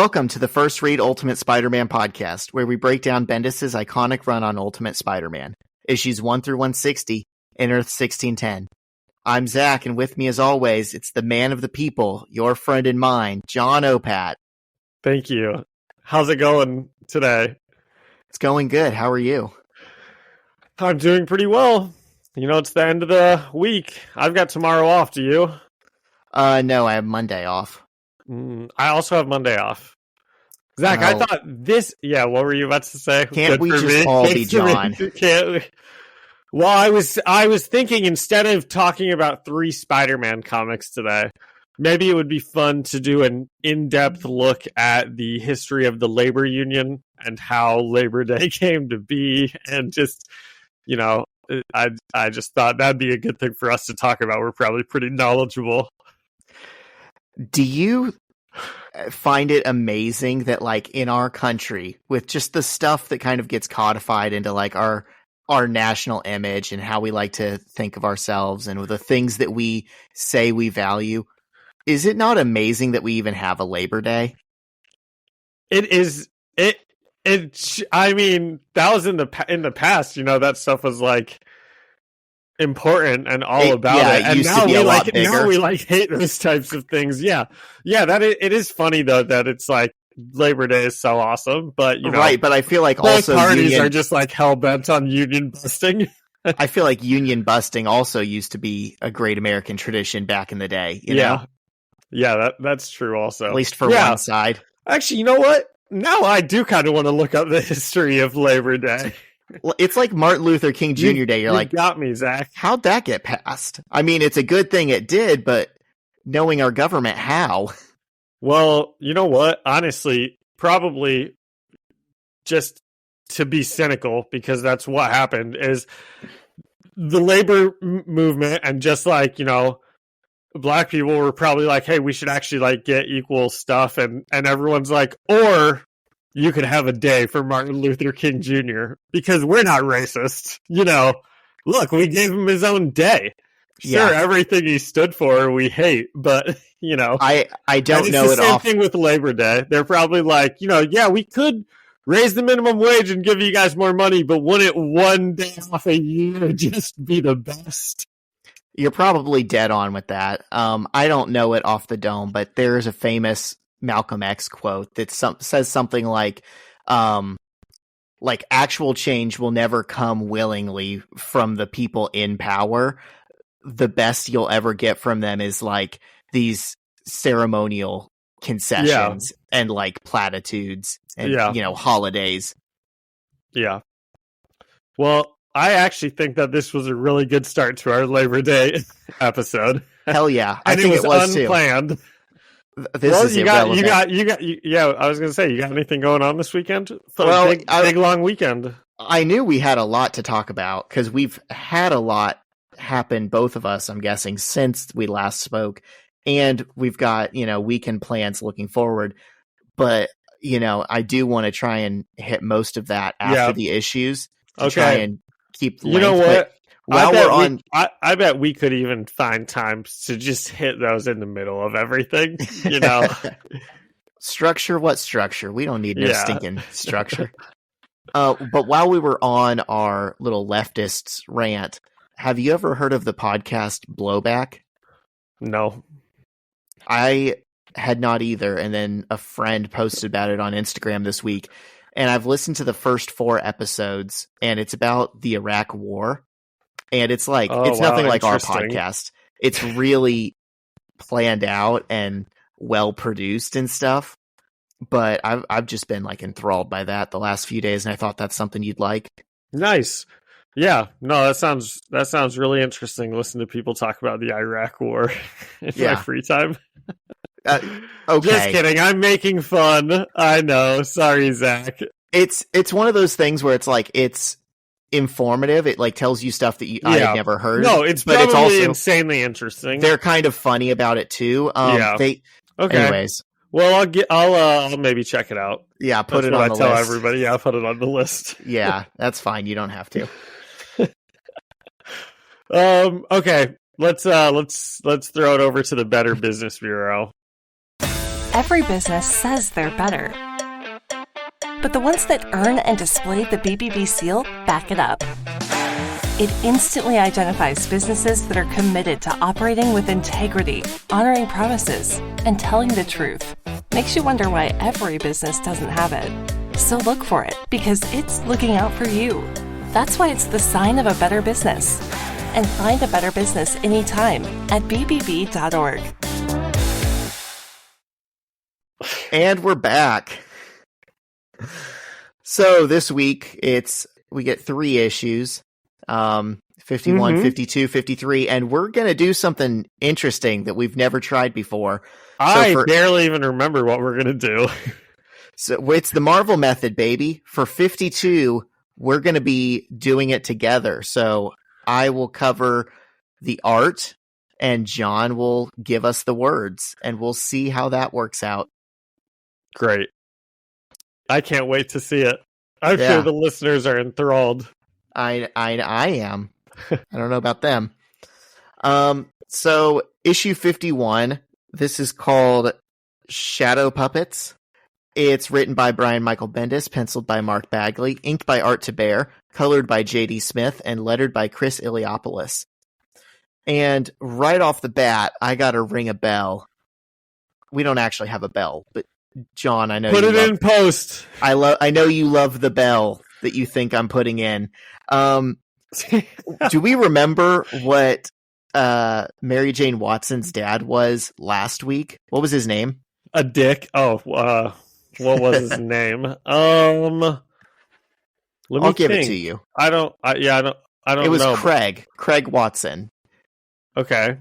Welcome to the First Read Ultimate Spider-Man podcast, where we break down Bendis' iconic run on Ultimate Spider-Man, issues 1 through 160, in Earth 1610. I'm Zach, and with me as always, it's the man of the people, your friend and mine, John Opat. Thank you. How's it going today? It's going good. How are you? I'm doing pretty well. You know, it's the end of the week. I've got tomorrow off. Do you? No, I have Monday off. I also have Monday off. Zach, I thought this... Yeah, what were you about to say? Can't we just all be John? Can't we? Well, I was thinking instead of talking about 3 Spider-Man comics today, maybe it would be fun to do an in-depth look at the history of the labor union and how Labor Day came to be, and just, you know, I just thought that'd be a good thing for us to talk about. We're probably pretty knowledgeable. Do you find it amazing that, like, in our country, with just the stuff that kind of gets codified into, like, our national image and how we like to think of ourselves and with the things that we say we value, is it not amazing that we even have a Labor Day? It is. I mean, that was in the past. You know, that stuff was like important and all about it. And now we hate those types of things. Yeah. It is funny though that it's like Labor Day is so awesome, but you know, right. But I feel like both also parties are just like hell bent on union busting. I feel like union busting also used to be a great American tradition back in the day. You know? Yeah, that's true. Also, at least for one side. Actually, you know what? Now I do kind of want to look up the history of Labor Day. It's like Martin Luther King Jr. Day. You're like, got me, Zach. How'd that get passed? I mean, it's a good thing it did, but knowing our government, how? Well, you know what? Honestly, probably just to be cynical, because that's what happened, is the labor movement, and just like, you know, black people were probably like, hey, we should actually like get equal stuff, and everyone's like, or you could have a day for Martin Luther King Jr. because we're not racist. You know, look, we gave him his own day. Sure, everything he stood for we hate, but you know, I don't know it. Same thing with Labor Day. They're probably like, you know, yeah, we could raise the minimum wage and give you guys more money, but wouldn't one day off a year just be the best? You're probably dead on with that. I don't know it off the dome, but there is a famous Malcolm X quote that says something like actual change will never come willingly from the people in power. The best you'll ever get from them is like these ceremonial concessions and like platitudes and, you know, holidays. Yeah. Well, I actually think that this was a really good start to our Labor Day episode. Hell yeah. I think it was unplanned. I was going to say, you got anything going on this weekend? Big long weekend. I knew we had a lot to talk about because we've had a lot happen, both of us, I'm guessing, since we last spoke. And we've got, you know, weekend plans looking forward. But, you know, I do want to try and hit most of that after the issues to try and keep the length. You know what? I bet we could even find time to just hit those in the middle of everything, you know. Structure? What structure? We don't need no stinking structure. But while we were on our little leftists rant, have you ever heard of the podcast Blowback? No. I had not either, and then a friend posted about it on Instagram this week, and I've listened to the first 4 episodes, and it's about the Iraq War. And it's like, nothing like our podcast. It's really planned out and well produced and stuff. But I've just been like enthralled by that the last few days, and I thought that's something you'd like. Nice. Yeah. No, that sounds really interesting. Listen to people talk about the Iraq War in my free time. Okay. Just kidding. I'm making fun. I know. Sorry, Zach. It's one of those things where it's like, it's informative. It like tells you stuff that I had never heard. No, it's also insanely interesting. They're kind of funny about it too. Anyways, well, I'll maybe check it out. Yeah, put it on the list. Tell everybody. Yeah, I'll put it on the list. Yeah, that's fine. You don't have to. Okay. Let's throw it over to the Better Business Bureau. Every business says they're better. But the ones that earn and display the BBB seal back it up. It instantly identifies businesses that are committed to operating with integrity, honoring promises, and telling the truth. Makes you wonder why every business doesn't have it. So look for it, because it's looking out for you. That's why it's the sign of a better business. And find a better business anytime at bbb.org. And we're back. So this week we get 3 issues. 51, 52, 53, and we're going to do something interesting that we've never tried before. I barely even remember what we're going to do. So it's the Marvel method, baby. For 52, we're going to be doing it together. So I will cover the art, and John will give us the words, and we'll see how that works out. Great. I can't wait to see it. I'm sure the listeners are enthralled. I am. I don't know about them. So issue 51, this is called Shadow Puppets. It's written by Brian Michael Bendis, penciled by Mark Bagley, inked by Art to Bear, colored by J.D. Smith, and lettered by Chris Iliopoulos. And right off the bat, I gotta ring a bell. We don't actually have a bell, but John, I know put it in post. I know you love the bell that you think I'm putting in. Do we remember what Mary Jane Watson's dad was last week? What was his name? A dick. Oh, what was his name? Let me I'll give it to you. I don't know. It was Craig Watson. Okay.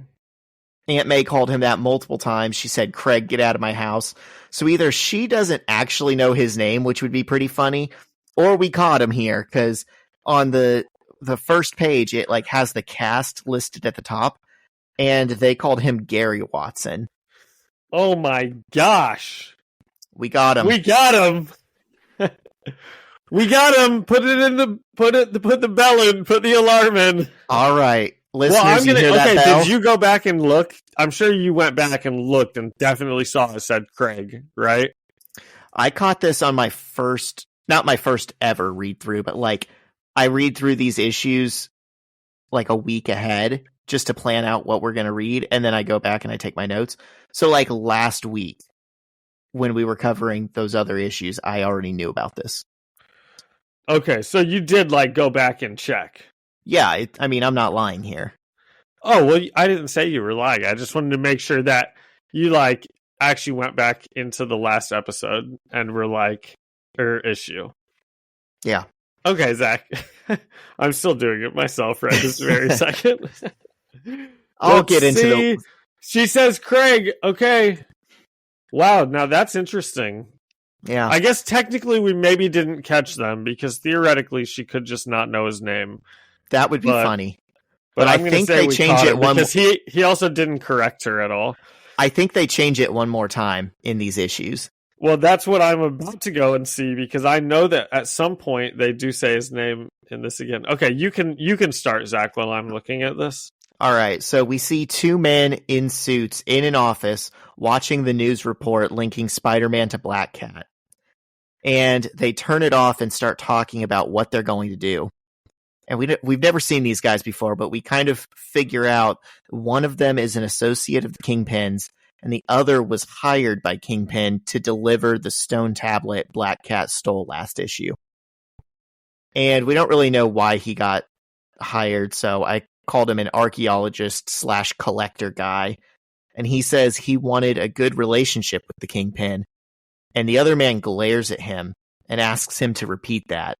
Aunt May called him that multiple times. She said, "Craig, get out of my house." So either she doesn't actually know his name, which would be pretty funny, or we caught him here, because on the first page, it like has the cast listed at the top, and they called him Gary Watson. Oh my gosh. We got him. We got him. We got him. Put the bell in. Put the alarm in. All right. Listeners, well, you hear that bell? Did you go back and look? I'm sure you went back and looked and definitely saw it said Craig, right? I caught this on my first, not my first ever read through, but like I read through these issues like a week ahead just to plan out what we're going to read. And then I go back and I take my notes. So like last week when we were covering those other issues, I already knew about this. Okay. So you did like go back and check. Yeah. I mean, I'm not lying here. Oh, well, I didn't say you were lying. I just wanted to make sure that you like actually went back into the last episode and were like, or issue. Yeah. Okay, Zach. I'm still doing it myself right this very second. I'll get into the... She says Craig. Okay. Wow, now that's interesting. Yeah. I guess technically we maybe didn't catch them because theoretically she could just not know his name. That would be funny. But I think they change it one because he also didn't correct her at all. I think they change it one more time in these issues. Well, that's what I'm about to go and see because I know that at some point they do say his name in this again. Okay, you can start, Zach, while I'm looking at this. All right, so we see 2 men in suits in an office watching the news report linking Spider-Man to Black Cat. And they turn it off and start talking about what they're going to do. And we've never seen these guys before, but we kind of figure out one of them is an associate of the Kingpin's, and the other was hired by Kingpin to deliver the stone tablet Black Cat stole last issue. And we don't really know why he got hired, so I called him an archaeologist/collector guy. And he says he wanted a good relationship with the Kingpin. And the other man glares at him and asks him to repeat that.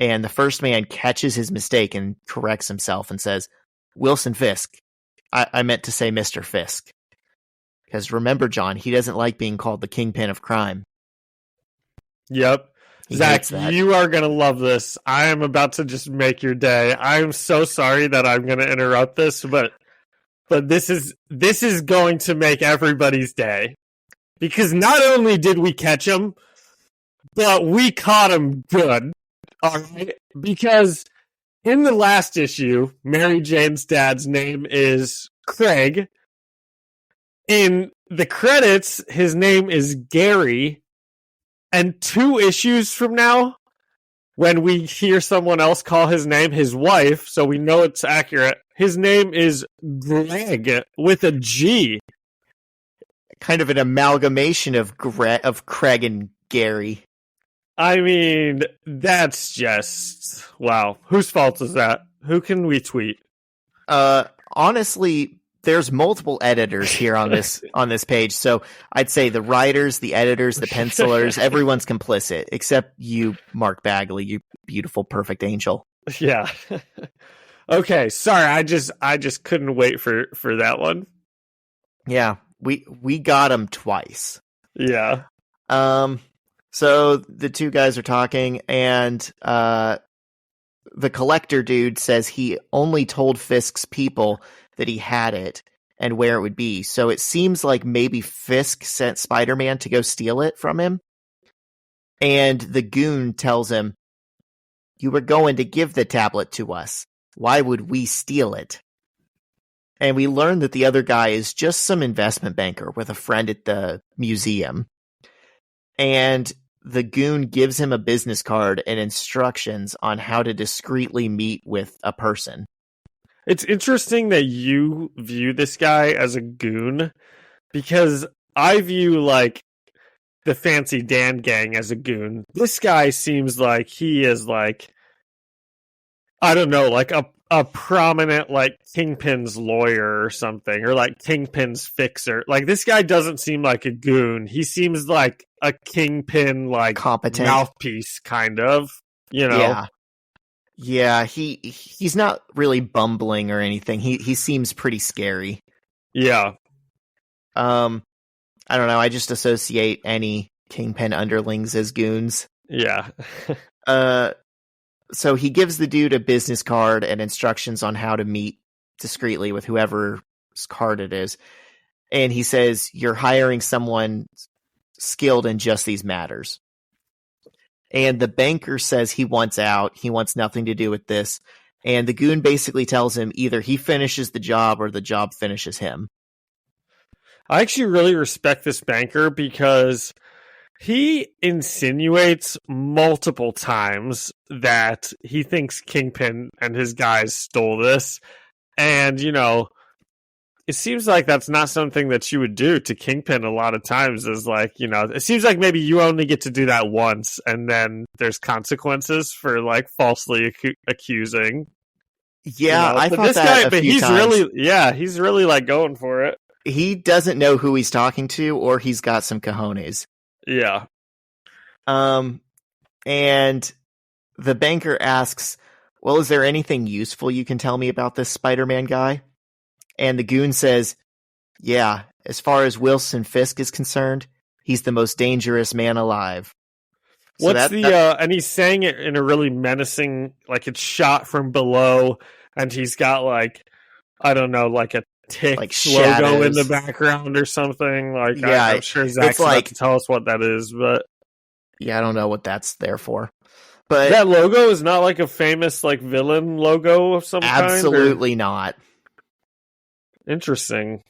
And the first man catches his mistake and corrects himself and says, "Wilson Fisk. I meant to say Mr. Fisk." Because remember, John, he doesn't like being called the Kingpin of crime. Yep. Zach, you are going to love this. I am about to just make your day. I'm so sorry that I'm going to interrupt this, but this is going to make everybody's day. Because not only did we catch him, but we caught him good. All right? Because in the last issue, Mary Jane's dad's name is Craig. In the credits, his name is Gary. And 2 issues from now, when we hear someone else call his name his wife, so we know it's accurate, his name is Greg with a G. Kind of an amalgamation of Craig and Gary. I mean, that's just wow. Whose fault is that? Who can we tweet? Honestly, there's multiple editors here on this page, so I'd say the writers, the editors, the pencilers, everyone's complicit except you, Mark Bagley, you beautiful, perfect angel. Yeah. Okay, sorry, I just couldn't wait for that one. Yeah, we got him twice. Yeah. So the 2 guys are talking, and the collector dude says he only told Fisk's people that he had it and where it would be. So it seems like maybe Fisk sent Spider-Man to go steal it from him. And the goon tells him, "You were going to give the tablet to us. Why would we steal it?" And we learn that the other guy is just some investment banker with a friend at the museum. And the goon gives him a business card and instructions on how to discreetly meet with a person. It's interesting that you view this guy as a goon, because I view like the Fancy Dan gang as a goon. This guy seems like he is like, I don't know, like a prominent like Kingpin's lawyer or something, or like Kingpin's fixer. Like this guy doesn't seem like a goon. He seems like a Kingpin, like competent mouthpiece, kind of. You know? Yeah. He's not really bumbling or anything. He seems pretty scary. Yeah. I don't know. I just associate any Kingpin underlings as goons. Yeah. So he gives the dude a business card and instructions on how to meet discreetly with whoever's card it is. And he says, "You're hiring someone skilled in just these matters." And the banker says he wants out. He wants nothing to do with this. And the goon basically tells him either he finishes the job or the job finishes him. I actually really respect this banker because he insinuates multiple times that he thinks Kingpin and his guys stole this. And, you know, it seems like that's not something that you would do to Kingpin a lot of times. Is like, you know, it seems like maybe you only get to do that once and then there's consequences for like falsely accusing. Yeah, you know? I But thought this that guy, a but few he's times. he's really like going for it. He doesn't know who he's talking to, or he's got some cojones. Yeah. And the banker asks, "Well, is there anything useful you can tell me about this Spider-Man guy?" And the goon says, "Yeah, as far as Wilson Fisk is concerned, he's the most dangerous man alive." So and he's saying it in a really menacing, like it's shot from below, and he's got like, I don't know, like a tick like logo in shadows the background or something. Like, Yeah, I'm sure Zach's it's like- about to tell us what that is, but Yeah, I don't know what that's there for. But that logo is not like a famous like villain logo of some absolutely not. kind. Interesting.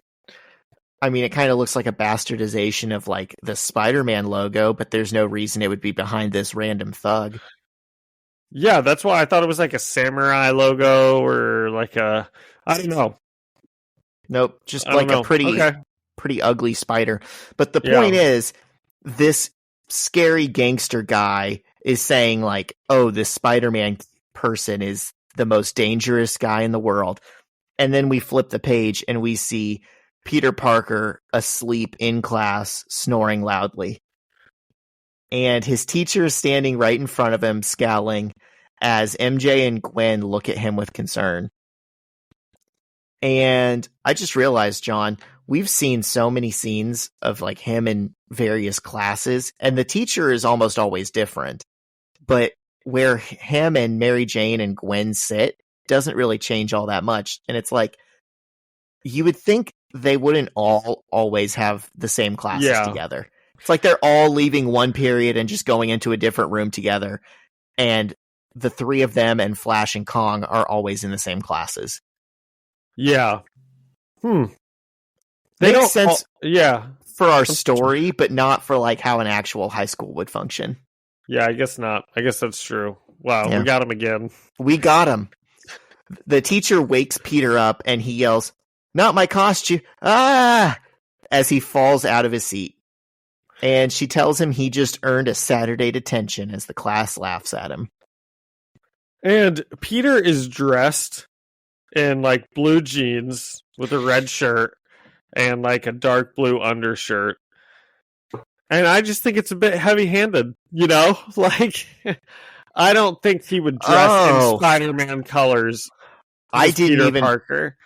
I mean, it kind of looks like a bastardization of like the Spider-Man logo, but there's no reason it would be behind this random thug. Yeah, that's why I thought it was like a samurai logo or like a, I don't know. Nope, just I don't like know. a pretty ugly spider. But the point is, this scary gangster guy is saying like, "Oh, this Spider-Man person is the most dangerous guy in the world." And then we flip the page and we see Peter Parker asleep in class, snoring loudly. And his teacher is standing right in front of him, scowling, as MJ and Gwen look at him with concern. And I just realized, John, we've seen so many scenes of like him in various classes, and the teacher is almost always different. But where him and Mary Jane and Gwen sit doesn't really change all that much. And it's like, you would think they wouldn't all always have the same classes together. It's like they're all leaving one period and just going into a different room together. And the three of them and Flash and Kong are always in the same classes. Yeah. They Makes don't sense yeah. for our story, but not for like how an actual high school would function. Yeah, I guess not. I guess that's true. Wow, Yeah. we got him again. We got him. The teacher wakes Peter up and he yells, "Not my costume!" Ah! As he falls out of his seat. And she tells him he just earned a Saturday detention as the class laughs at him. And Peter is dressed in like blue jeans with a red shirt and like a dark blue undershirt. And I just think it's a bit heavy-handed, you know? Like, I don't think he would dress in Spider-Man colors. I didn't Peter even Parker.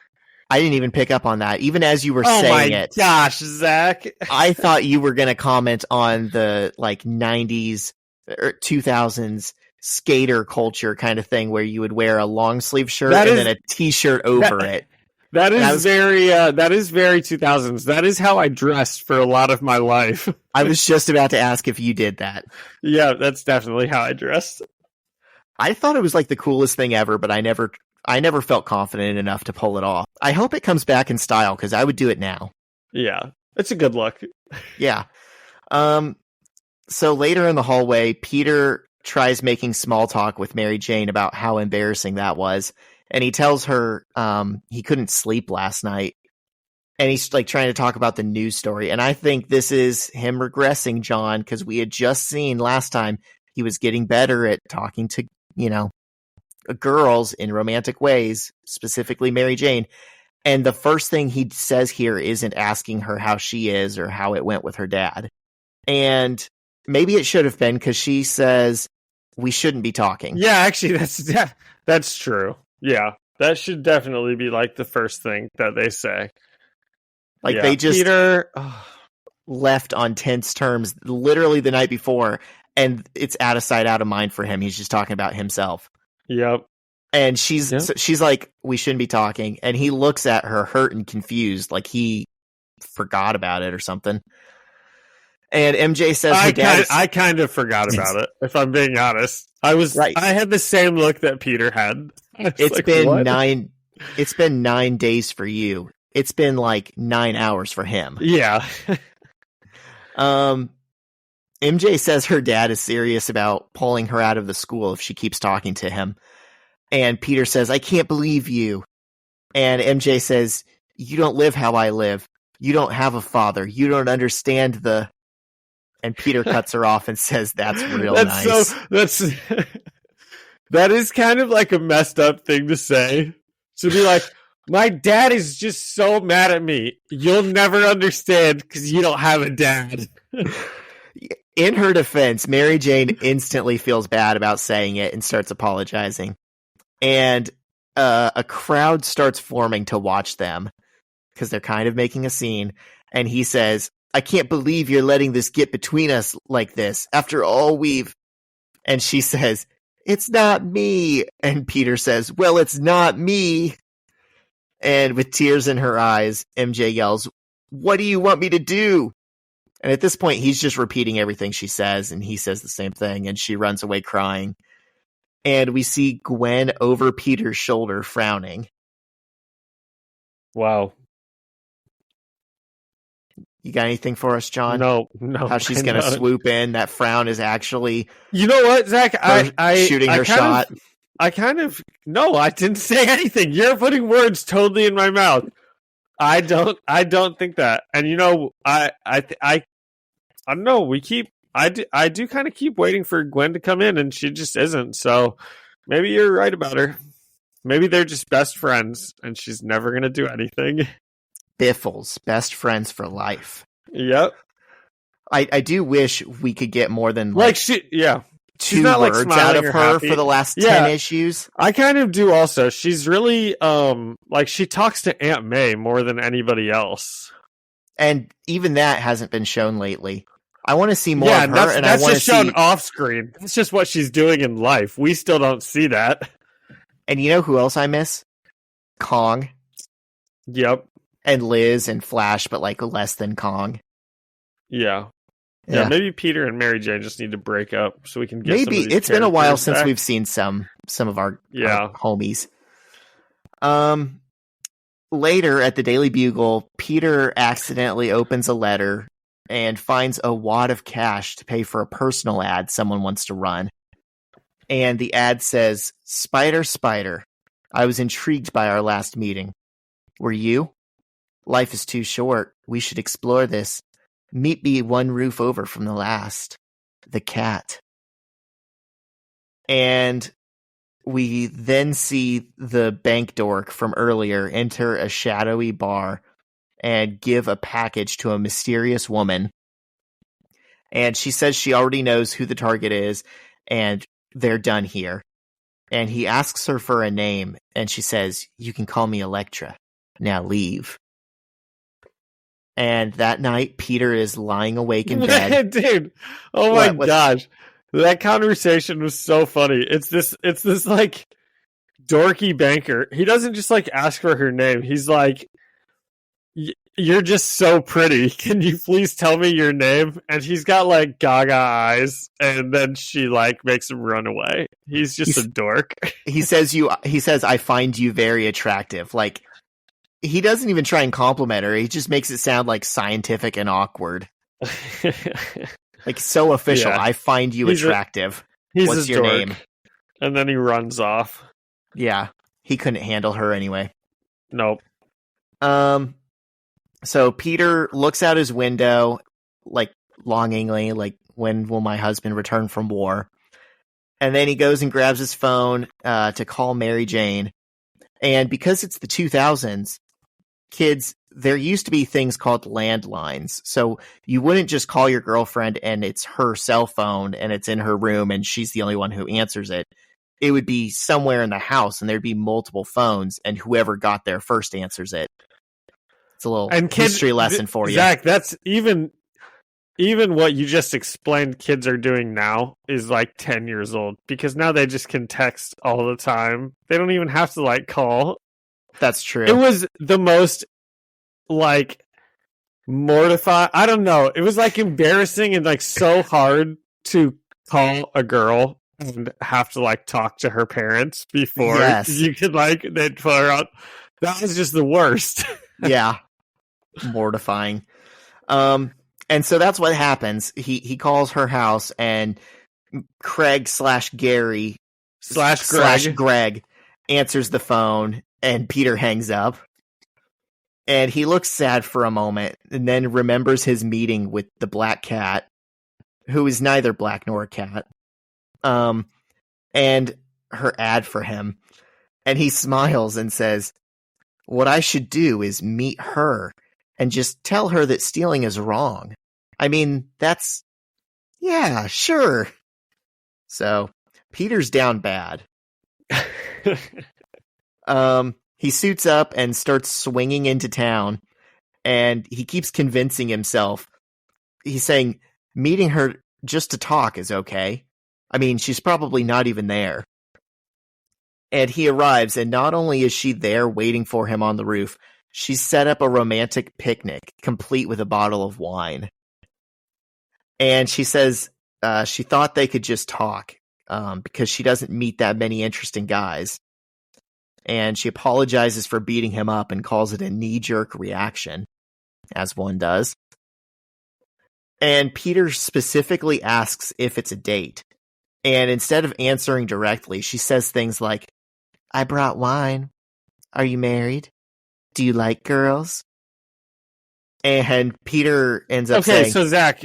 I didn't even pick up on that. Even as you were saying it. Oh my gosh, Zach. I thought you were going to comment on the like 90s or 2000s skater culture kind of thing where you would wear a long sleeve shirt and then a t-shirt over it. That is very 2000s. That is how I dressed for a lot of my life. I was just about to ask if you did that. Yeah, that's definitely how I dressed. I thought it was like the coolest thing ever, but I never felt confident enough to pull it off. I hope it comes back in style because I would do it now. Yeah, it's a good look. Yeah. So later in the hallway, Peter tries making small talk with Mary Jane about how embarrassing that was. And he tells her he couldn't sleep last night. And he's like trying to talk about the news story. And I think this is him regressing, John, because we had just seen last time he was getting better at talking to, girls in romantic ways, specifically Mary Jane. And the first thing he says here isn't asking her how she is or how it went with her dad. And maybe it should have been because she says we shouldn't be talking. Yeah, actually, that's true. Yeah, that should definitely be like the first thing that they say. Like they just Peter left on tense terms literally the night before, and it's out of sight, out of mind for him. He's just talking about himself. Yep. And she's like, we shouldn't be talking. And he looks at her hurt and confused, like he forgot about it or something. And MJ says I kind of forgot about it, if I'm being honest. I had the same look that Peter had. It's like, been what? It's been 9 days for you. It's been like 9 hours for him. Yeah. MJ says her dad is serious about pulling her out of the school if she keeps talking to him. And Peter says, I can't believe you. And MJ says, you don't live how I live. You don't have a father. You don't understand the... And Peter cuts her off and says, that's real nice. That is kind of like a messed up thing to say. To be like, my dad is just so mad at me. You'll never understand because you don't have a dad. In her defense, Mary Jane instantly feels bad about saying it and starts apologizing. And a crowd starts forming to watch them because they're kind of making a scene. And he says, I can't believe you're letting this get between us like this. After all we've... And she says, it's not me. And Peter says, well, it's not me. And with tears in her eyes, MJ yells, what do you want me to do? And at this point, he's just repeating everything she says, and he says the same thing, and she runs away crying. And we see Gwen over Peter's shoulder frowning. Wow. You got anything for us, John? No. How she's going to swoop in? That frown is actually... You know what, Zach? I shooting her shot. No, I didn't say anything. You're putting words totally in my mouth. I don't think that. And I don't know. I do kind of keep waiting for Gwen to come in, and she just isn't. So maybe you're right about her. Maybe they're just best friends, and she's never going to do anything. Biffles, best friends for life. Yep. I do wish we could get more than two not words out of her happy for the last 10 issues. I kind of do also. She's really she talks to Aunt May more than anybody else. And even that hasn't been shown lately. I want to see more of her, and that's I want to just shown off screen. It's just what she's doing in life. We still don't see that. And you know who else I miss? Kong. Yep. And Liz and Flash, but like less than Kong. Yeah. Yeah, maybe Peter and Mary Jane just need to break up so we can get maybe some of these it's been a while since back. We've seen some of our homies. later at the Daily Bugle, Peter accidentally opens a letter and finds a wad of cash to pay for a personal ad someone wants to run. And the ad says, "Spider, Spider, I was intrigued by our last meeting. Were you? Life is too short. We should explore this. Meet me one roof over from the last. The cat." And we then see the bank dork from earlier enter a shadowy bar and give a package to a mysterious woman. And she says she already knows who the target is, and they're done here. And he asks her for a name, and she says, "You can call me Elektra. Now leave." And that night, Peter is lying awake in bed. Dude, oh my gosh. That conversation was so funny. It's this like dorky banker. He doesn't just like ask for her name. He's like, "You're just so pretty. Can you please tell me your name?" And he's got like gaga eyes, and then she like makes him run away. He's just a dork. He says, "I find you very attractive." Like, he doesn't even try and compliment her. He just makes it sound like scientific and awkward. Like, so official. Yeah. "I find you attractive. What's your name?" And then he runs off. Yeah. He couldn't handle her anyway. Nope. So Peter looks out his window, like, longingly, like, when will my husband return from war? And then he goes and grabs his phone to call Mary Jane. And because it's the 2000s, kids, there used to be things called landlines. So you wouldn't just call your girlfriend and it's her cell phone and it's in her room and she's the only one who answers it. It would be somewhere in the house and there'd be multiple phones and whoever got there first answers it. It's a little history lesson for you. Zach, that's even what you just explained kids are doing now is like 10 years old, because now they just can text all the time. They don't even have to like call. That's true. It was the most like mortified. I don't know. It was like embarrassing and like so hard to call a girl and have to like talk to her parents before you could like they'd put her out. That was just the worst. Yeah. Mortifying. And so that's what happens. He calls her house and Craig / Gary / Greg answers the phone and Peter hangs up. And he looks sad for a moment and then remembers his meeting with the black cat, who is neither black nor a cat, and her ad for him. And he smiles and says, "What I should do is meet her and just tell her that stealing is wrong. I mean, yeah, sure." So Peter's down bad. He suits up and starts swinging into town, and he keeps convincing himself. He's saying meeting her just to talk is okay. I mean, she's probably not even there. And he arrives, and not only is she there waiting for him on the roof, she's set up a romantic picnic, complete with a bottle of wine. And she says she thought they could just talk because she doesn't meet that many interesting guys. And she apologizes for beating him up and calls it a knee-jerk reaction, as one does. And Peter specifically asks if it's a date. And instead of answering directly, she says things like, "I brought wine. Are you married? Do you like girls?" And Peter ends up saying... Okay, so Zach,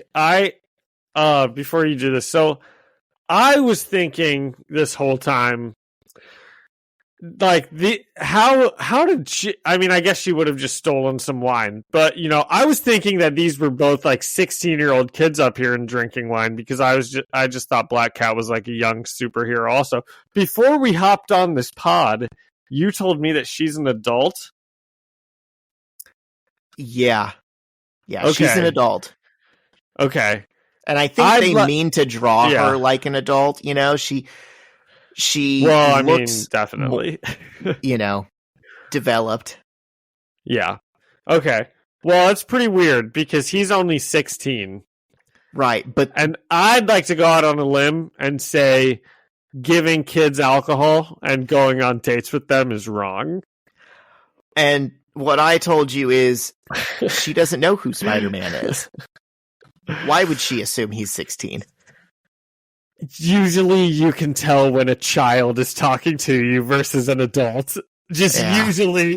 before you do this, so I was thinking this whole time, like, how did she, I mean, I guess she would have just stolen some wine, but, you know, I was thinking that these were both, like, 16-year-old kids up here and drinking wine, because I just thought Black Cat was, like, a young superhero also. Before we hopped on this pod, you told me that she's an adult? Yeah. Okay. She's an adult. Okay. And I think they mean to draw her like an adult, you know, she well, I looks mean, definitely, you know, developed. Yeah. Okay. Well, it's pretty weird because he's only 16. Right. And I'd like to go out on a limb and say giving kids alcohol and going on dates with them is wrong. And What I told you is she doesn't know who Spider-Man is. Why would she assume he's 16? Usually you can tell when a child is talking to you versus an adult. Usually,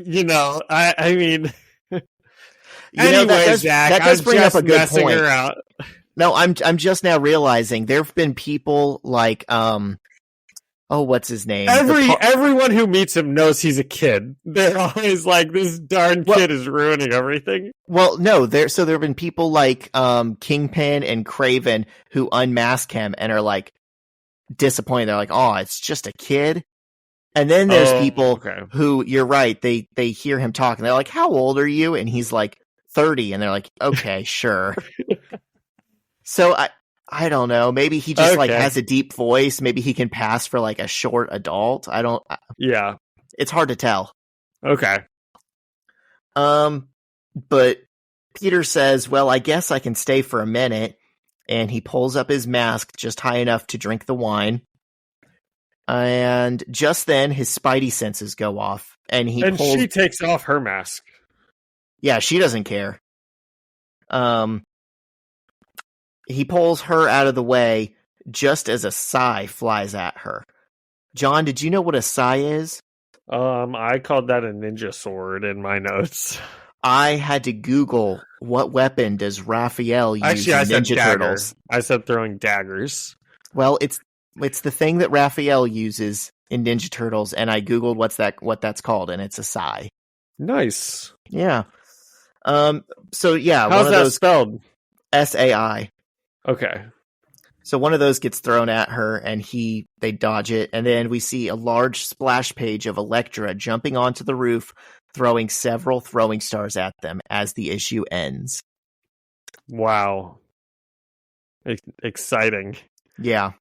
I mean... Zach, that does bring up a good point. Out. No, I'm just now realizing there have been people like what's his name? Everyone who meets him knows he's a kid. They're always like, this darn kid is ruining everything. Well, no, there have been people like Kingpin and Kraven who unmask him and are like disappointed. They're like, oh, it's just a kid. And then there's people who, you're right, they hear him talk and they're like, how old are you? And he's like 30, and they're like, okay, sure. So I don't know. Maybe he just like has a deep voice. Maybe he can pass for like a short adult. Yeah. It's hard to tell. Okay. But Peter says, well, I guess I can stay for a minute. And he pulls up his mask just high enough to drink the wine. And just then his spidey senses go off. And she takes off her mask. Yeah, she doesn't care. He pulls her out of the way just as a sigh flies at her. John, did you know what a sigh is? I called that a ninja sword in my notes. I had to Google what weapon does Raphael use in Ninja Turtles. I said throwing daggers. Well, it's the thing that Raphael uses in Ninja Turtles, and I Googled what that's called, and it's a sigh. Nice. Yeah. So yeah, how's one of that those spelled? SAI. Okay. So one of those gets thrown at her, and they dodge it, and then we see a large splash page of Elektra jumping onto the roof, throwing several throwing stars at them as the issue ends. Wow. Exciting. Yeah.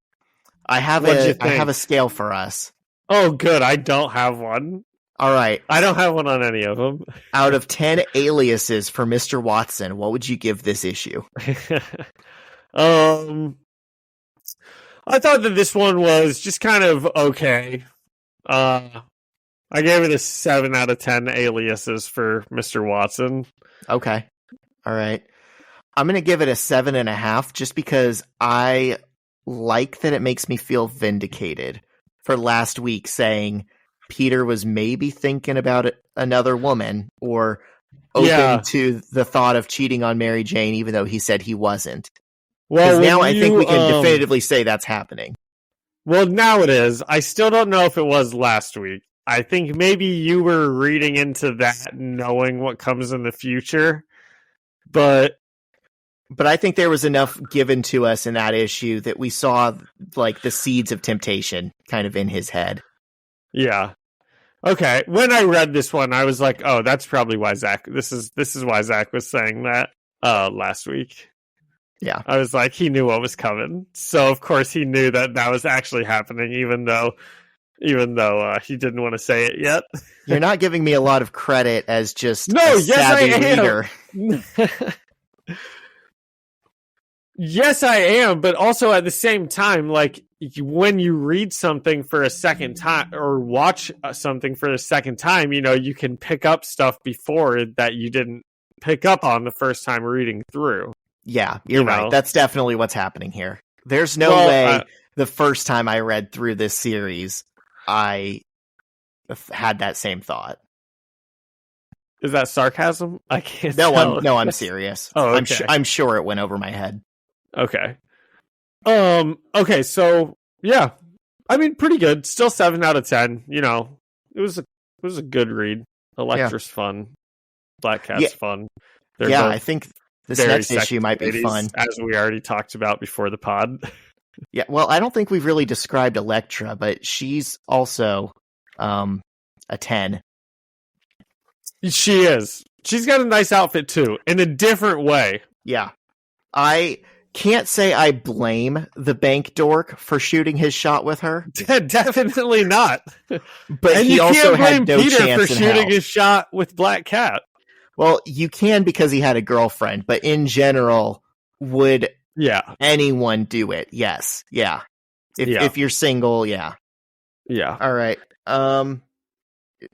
I have a scale for us. Oh, good. I don't have one. All right. I don't have one on any of them. Out of 10 aliases for Mr. Watson, what would you give this issue? I thought that this one was just kind of okay. I gave it a 7 out of 10 aliases for Mr. Watson. Okay. All right. I'm going to give it a 7.5 just because I like that it makes me feel vindicated for last week saying Peter was maybe thinking about another woman or open to the thought of cheating on Mary Jane, even though he said he wasn't. Well, now I think we can definitively say that's happening. Well, now it is. I still don't know if it was last week. I think maybe you were reading into that, knowing what comes in the future. But I think there was enough given to us in that issue that we saw like the seeds of temptation kind of in his head. Yeah. Okay. When I read this one, I was like, "Oh, that's probably why Zach. This is why Zach was saying that last week." Yeah. I was like, he knew what was coming, so of course he knew that was actually happening, even though he didn't want to say it yet. You're not giving me a lot of credit as just a savvy reader. Yes, I am, but also at the same time, like when you read something for a second time or watch something for a second time, you can pick up stuff before that you didn't pick up on the first time reading through. Yeah, you're right. That's definitely what's happening here. There's no way the first time I read through this series, I had that same thought. Is that sarcasm? I can't. I'm serious. Oh, okay. I'm sure it went over my head. Okay. Okay. So yeah, I mean, pretty good. Still 7 out of 10. It was a good read. Elektra's fun. Black Cat's fun. I think this next issue might be fun, as we already talked about before the pod. Yeah. Well, I don't think we've really described Elektra, but she's also a 10. She is. She's got a nice outfit too, in a different way. Yeah. I can't say I blame the bank dork for shooting his shot with her. Definitely not. But he also had no Peter chance for in shooting hell. his shot with Black Cat. Well, you can because he had a girlfriend, but in general, would anyone do it? Yes. Yeah. If you're single, yeah. Yeah. All right.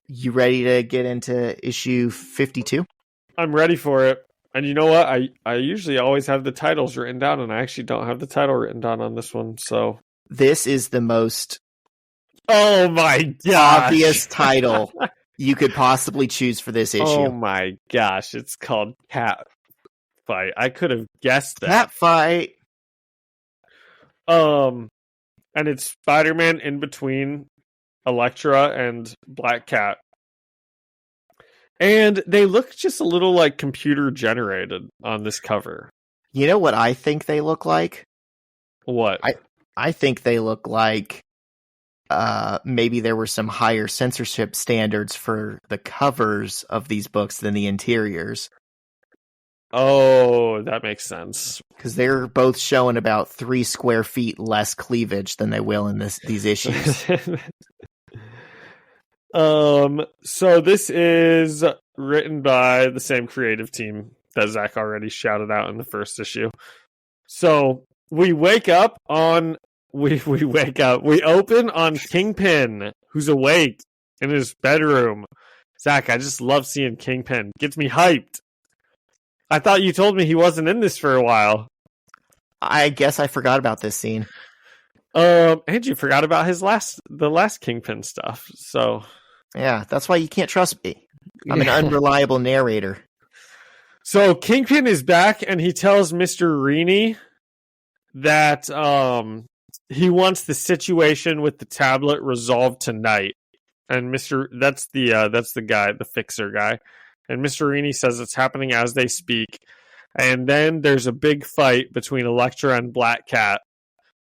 you ready to get into issue 52? I'm ready for it. And you know what? I usually always have the titles written down, and I actually don't have the title written down on this one. So This is the most oh my gosh. obvious title you could possibly choose for this issue. Oh my gosh. It's called Cat Fight. I could have guessed that. Cat Fight. And it's Spider-Man in between Elektra and Black Cat. And they look just a little like computer generated on this cover. You know what I think they look like? What? I think they look like maybe there were some higher censorship standards for the covers of these books than the interiors. Oh, that makes sense. Because they're both showing about 3 square feet less cleavage than they will in these issues. So this is written by the same creative team that Zach already shouted out in the first issue. So we wake up on we open on Kingpin, who's awake in his bedroom. Zach, I just love seeing Kingpin. Gets me hyped. I thought you told me he wasn't in this for a while. I guess I forgot about this scene. And you forgot about the last Kingpin stuff. So yeah, that's why you can't trust me. I'm an unreliable narrator. So Kingpin is back, and he tells Mr. Rini that he wants the situation with the tablet resolved tonight. And that's the guy, the fixer guy. And Mr. Rini says it's happening as they speak. And then there's a big fight between Elektra and Black Cat.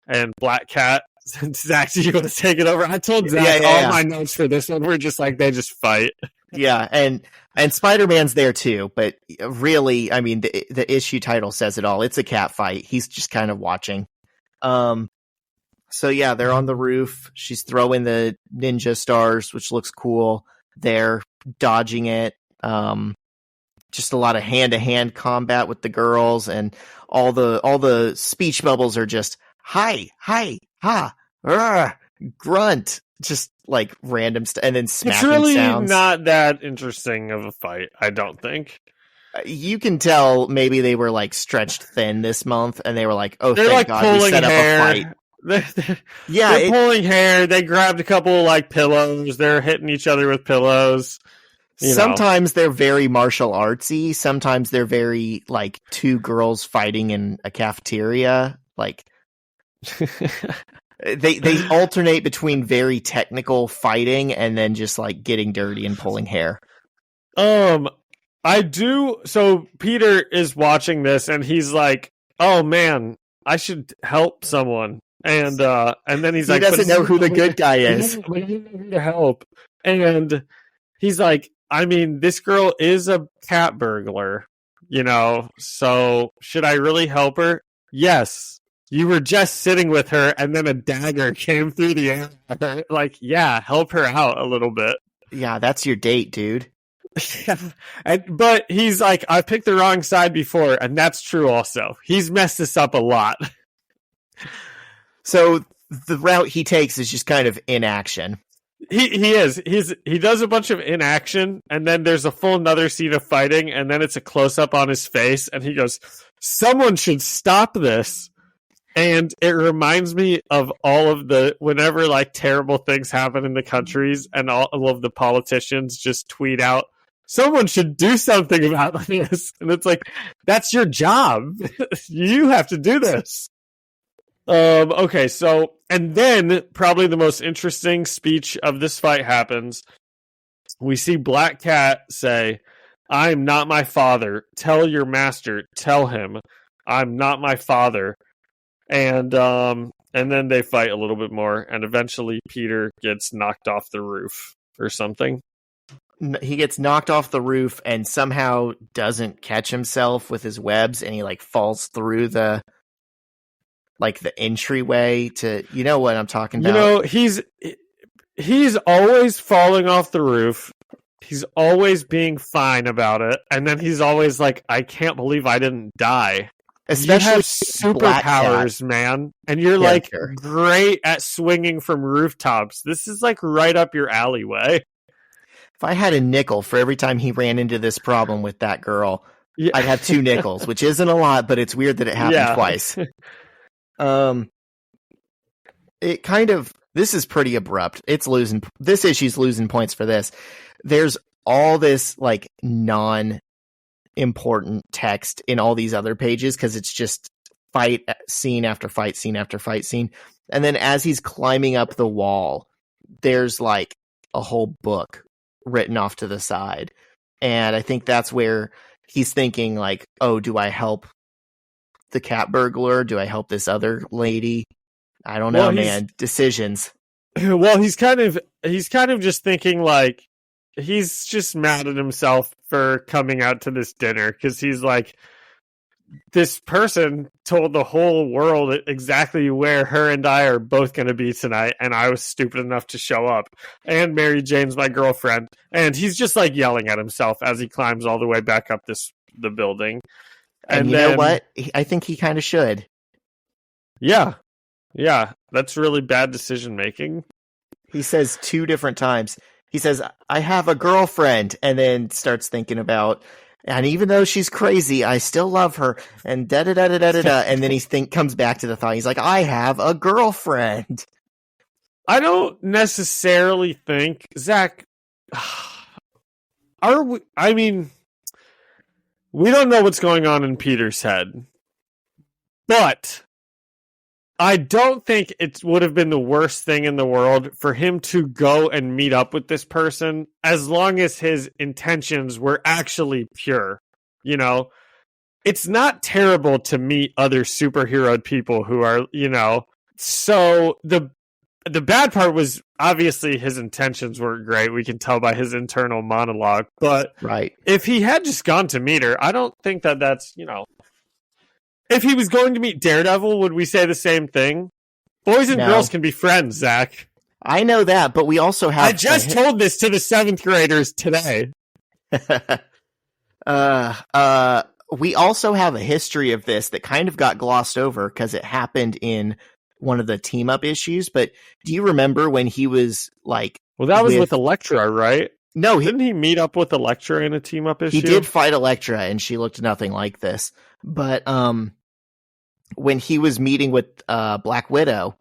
And Black Cat, Zach, do you want to take it over? I told Zach all my notes for this one were just like they just fight. Yeah, and Spider-Man's there too, but really, I mean, the issue title says it all. It's a cat fight. He's just kind of watching. So yeah, they're on the roof. She's throwing the ninja stars, which looks cool. They're dodging it. Just a lot of hand-to-hand combat with the girls, and all the speech bubbles are just hi, ha, grunt, just like random stuff, and then smacking sounds. It's really sounds. not that interesting of a fight, I don't think. You can tell maybe they were like stretched thin this month, and they were like, "Oh, they're thank like God, we set hair. up a fight." They're pulling hair. They grabbed a couple like pillows. They're hitting each other with pillows. Sometimes they're very martial artsy. Sometimes they're very like two girls fighting in a cafeteria. Like they alternate between very technical fighting and then just like getting dirty and pulling hair. I do. So Peter is watching this and he's like, "Oh man, I should help someone." And then he's like, he doesn't know who the good guy is. We need to help. And he's like, I mean, this girl is a cat burglar, so should I really help her? Yes. You were just sitting with her and then a dagger came through the air. Like, yeah, help her out a little bit. Yeah, that's your date, dude. But he's like, I picked the wrong side before, and that's true also. He's messed this up a lot. So the route he takes is just kind of inaction. He does a bunch of inaction, and then there's a full another scene of fighting, and then it's a close-up on his face, and he goes, someone should stop this. And it reminds me of all of whenever like terrible things happen in the countries, and all of the politicians just tweet out, someone should do something about this. And it's like, that's your job. You have to do this. Okay, so, and then probably the most interesting speech of this fight happens. We see Black Cat say, I'm not my father. Tell your master. Tell him I'm not my father. And then they fight a little bit more, and eventually Peter gets knocked off the roof or something. He gets knocked off the roof and somehow doesn't catch himself with his webs, and he like falls through the entryway to, you know what I'm talking about. He's always falling off the roof. He's always being fine about it, and then he's always like, I can't believe I didn't die. Especially you have superpowers, man, and you're like great at swinging from rooftops. This is like right up your alleyway. If I had a nickel for every time he ran into this problem with that girl, Yeah. I'd have 2 nickels, which isn't a lot, but it's weird that it happened twice. It kind of, this is pretty abrupt. This issue's losing points for this. There's all this like non-important text in all these other pages because it's just fight scene after fight scene after fight scene. And then as he's climbing up the wall, there's like a whole book written off to the side. And I think that's where he's thinking like, oh, do I help the cat burglar? Do I help this other lady? I don't know, man. Decisions. Well, he's kind of just thinking like he's just mad at himself for coming out to this dinner because he's like, this person told the whole world exactly where her and I are both going to be tonight, and I was stupid enough to show up. And Mary Jane's my girlfriend, and he's just like yelling at himself as he climbs all the way back up the building. And you know what? I think he kind of should. Yeah, that's really bad decision making. He says 2 different times. He says, "I have a girlfriend," and then starts thinking about. And even though she's crazy, I still love her. And da da da da da da da. And then he comes back to the thought. He's like, I have a girlfriend. I don't necessarily think, Zach. Are we? I mean, we don't know what's going on in Peter's head, but I don't think it would have been the worst thing in the world for him to go and meet up with this person as long as his intentions were actually pure. You know, it's not terrible to meet other superhero people who are, you know, so the bad part was obviously his intentions weren't great. We can tell by his internal monologue, but right. If he had just gone to meet her, I don't think that's, you know, if he was going to meet Daredevil, would we say the same thing? Boys and girls can be friends, Zach. I know that, but we also have... I just told this to the 7th graders today. We also have a history of this that kind of got glossed over because it happened in one of the team-up issues, but do you remember when he was like... Well, that was with Elektra, right? No, didn't he meet up with Elektra in a team-up issue? He did fight Elektra, and she looked nothing like this. But when he was meeting with Black Widow,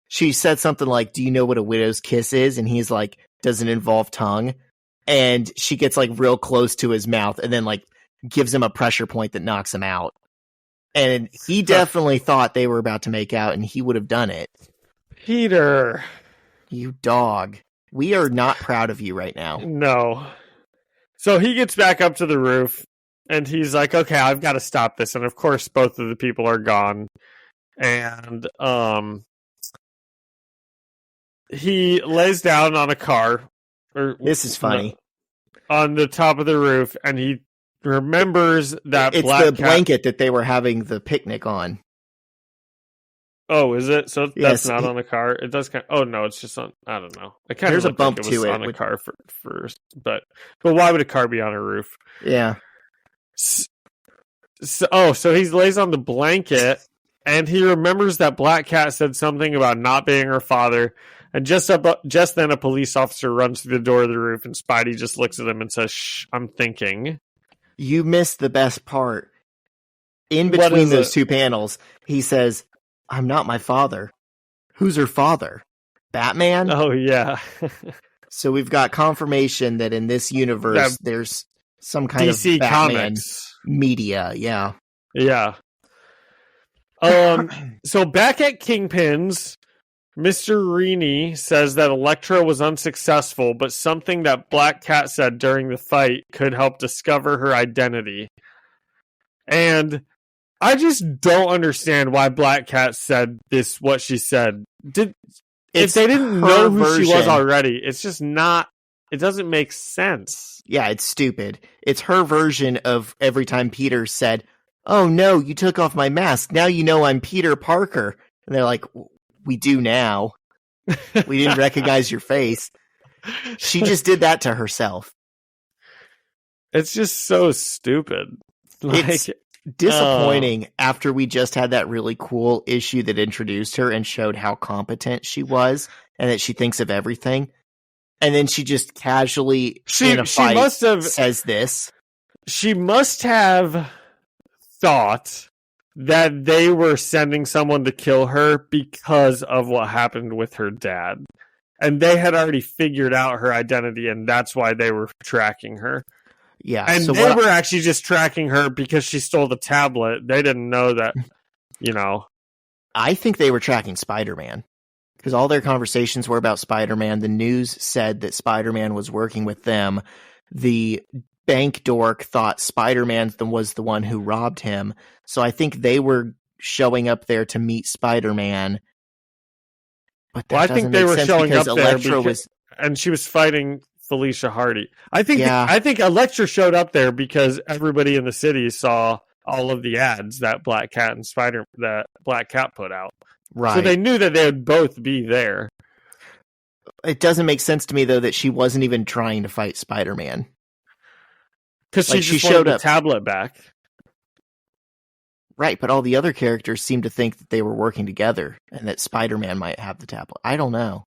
she said something like, do you know what a widow's kiss is? And he's like, does it involve tongue? And she gets like real close to his mouth and then like gives him a pressure point that knocks him out. And he definitely thought they were about to make out, and he would have done it. Peter. You dog. We are not proud of you right now. No. So he gets back up to the roof, and he's like, okay, I've got to stop this. And of course, both of the people are gone. And he lays down on a car. This is funny. On the top of the roof, and he remembers that it's black the blanket that they were having the picnic on. Oh, is it? So yes, that's not on the car. It does kind of, oh no, it's just on. I don't know. It kind There's of a bump like it to was it on a car first, but why would a car be on a roof? Yeah. So he lays on the blanket, and he remembers that Black Cat said something about not being her father. And just then, a police officer runs through the door of the roof, and Spidey just looks at him and says, "Shh, I'm thinking." You missed the best part. In between those two panels, he says, I'm not my father. Who's her father? Batman? Oh, yeah. So we've got confirmation that in this universe, there's some kind DC of Batman Comics media. Yeah. Yeah. So back at Kingpin's, Mr. Reaney says that Elektra was unsuccessful, but something that Black Cat said during the fight could help discover her identity. And I just don't understand why Black Cat said this, what she said. If they didn't know who she was already, it's just not, it doesn't make sense. Yeah, it's stupid. It's her version of every time Peter said, oh no, you took off my mask. Now you know I'm Peter Parker. And they're like, we do now. We didn't recognize your face. She just did that to herself. It's just so stupid. It's disappointing after we just had that really cool issue that introduced her and showed how competent she was and that she thinks of everything. And then she just casually She must have says this. She must have thought that they were sending someone to kill her because of what happened with her dad. And they had already figured out her identity, and that's why they were tracking her. Yeah. And so they were actually just tracking her because she stole the tablet. They didn't know that, I think they were tracking Spider-Man. Because all their conversations were about Spider-Man. The news said that Spider-Man was working with them. The bank dork thought Spider-Man was the one who robbed him. So I think they were showing up there to meet Spider-Man. But that I think they were showing up there and she was fighting Felicia Hardy. I think Elektra showed up there because everybody in the city saw all of the ads that Black Cat put out. Right. So they knew that they would both be there. It doesn't make sense to me, though, that she wasn't even trying to fight Spider-Man. Because she showed up the tablet back. Right, but all the other characters seem to think that they were working together and that Spider-Man might have the tablet. I don't know.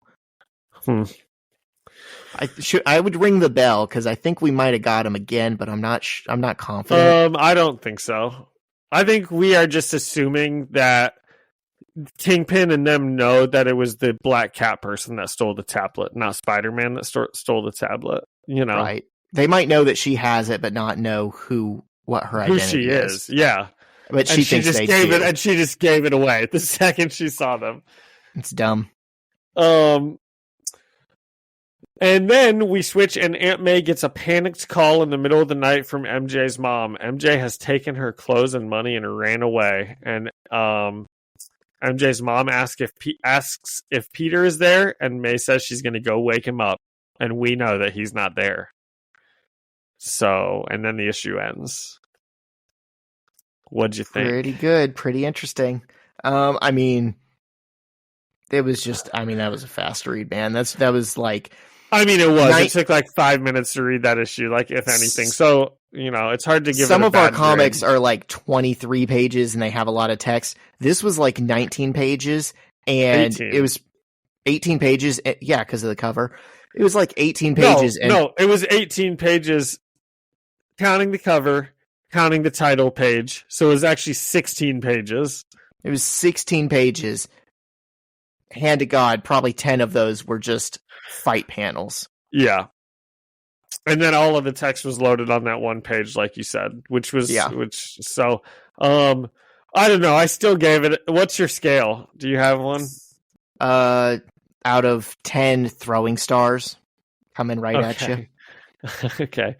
I would ring the bell because I think we might have got him again, but I'm not confident. I don't think so. I think we are just assuming that Kingpin and them know that it was the Black Cat person that stole the tablet, not Spider-Man that stole the tablet. Right? They might know that she has it, but not know what her identity is. Yeah, but she thinks they do. And she just gave it away the second she saw them. It's dumb. And then we switch, and Aunt May gets a panicked call in the middle of the night from MJ's mom. MJ has taken her clothes and money and ran away. And MJ's mom asks if Peter is there, and May says she's going to go wake him up. And we know that he's not there. So, and then the issue ends. What'd you think? Pretty good. Pretty interesting. It was just, that was a fast read, man. That was like... it was. It took like 5 minutes to read that issue, like, if anything. So, it's hard to give some it a of our bad comics grade. are like 23 pages and they have a lot of text. This was like 19 pages and 18. It was 18 pages. Yeah, because of the cover. It was like 18 pages. No, it was 18 pages, counting the cover, counting the title page. So it was actually 16 pages. It was 16 pages. Hand to God, probably 10 of those were just fight panels. Yeah. And then all of the text was loaded on that one page, like you said, so, I don't know. I still gave it. What's your scale? Do you have one? Out of 10 throwing stars coming right at you. Okay.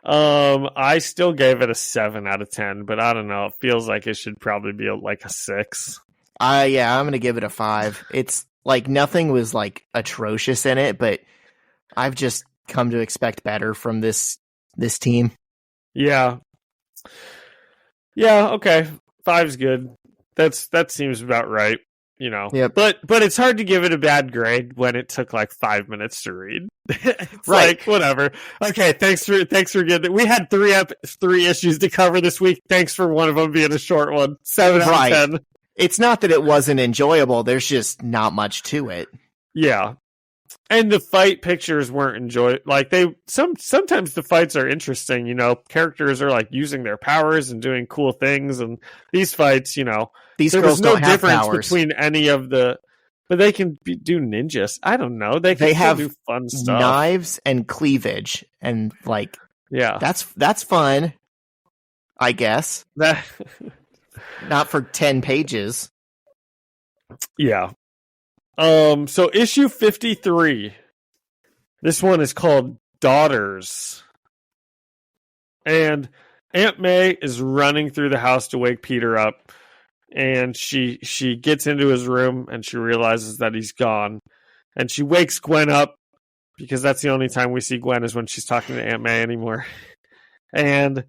I still gave it a 7 out of 10, but I don't know. It feels like it should probably be like a 6. Yeah, I'm going to give it a 5. It's like nothing was like atrocious in it, but I've just come to expect better from this team. Yeah. Yeah, okay. 5's good. That seems about right, Yep. But it's hard to give it a bad grade when it took like 5 minutes to read. It's right. Like, whatever. Okay, thanks for getting. We had 3 issues to cover this week. Thanks for one of them being a short one. 7 out of 10. It's not that it wasn't enjoyable. There's just not much to it. Yeah. And the fight pictures weren't enjoyed. Like sometimes the fights are interesting, characters are like using their powers and doing cool things. And these fights, these there girls was no don't have difference powers between any of but they can do ninjas. I don't know. They have do fun stuff. Knives and cleavage and like, yeah, that's fun. I guess that not for 10 pages. Yeah. So issue 53. This one is called Daughters. And Aunt May is running through the house to wake Peter up. And she gets into his room and she realizes that he's gone. And she wakes Gwen up because that's the only time we see Gwen is when she's talking to Aunt May anymore. And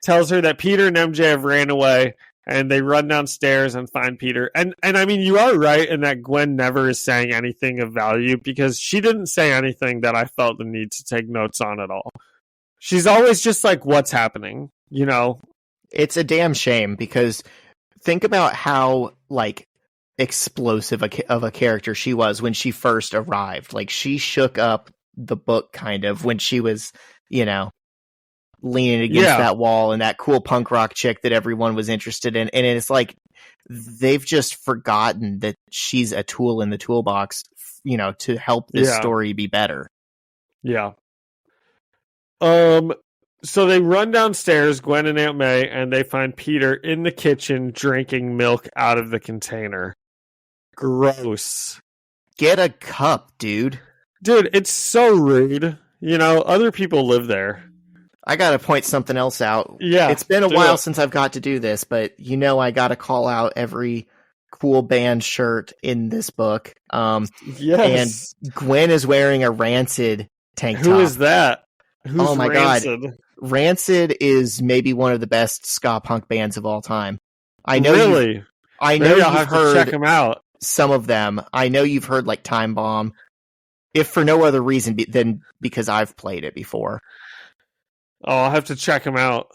tells her that Peter and MJ have ran away. And they run downstairs and find Peter. And you are right in that Gwen never is saying anything of value because she didn't say anything that I felt the need to take notes on at all. She's always just like, what's happening? It's a damn shame because think about how like explosive of a character she was when she first arrived. Like she shook up the book, kind of, when she was, leaning against that wall and that cool punk rock chick that everyone was interested in. And it's like they've just forgotten that she's a tool in the toolbox, to help this story be better. Yeah. So they run downstairs, Gwen and Aunt May, and they find Peter in the kitchen drinking milk out of the container. Gross. Get a cup, dude. Dude, it's so rude. Other people live there. I gotta point something else out. Yeah. It's been a while since I've got to do this, but I gotta call out every cool band shirt in this book. Yes. And Gwen is wearing a Rancid tank top. Who is that? Who's oh my Rancid? God. Rancid is maybe one of the best ska punk bands of all time. I know Really? I know Maybe I'll you've have heard to check them out. some of them. I know you've heard like Time Bomb, if for no other reason than because I've played it before. Oh, I'll have to check them out.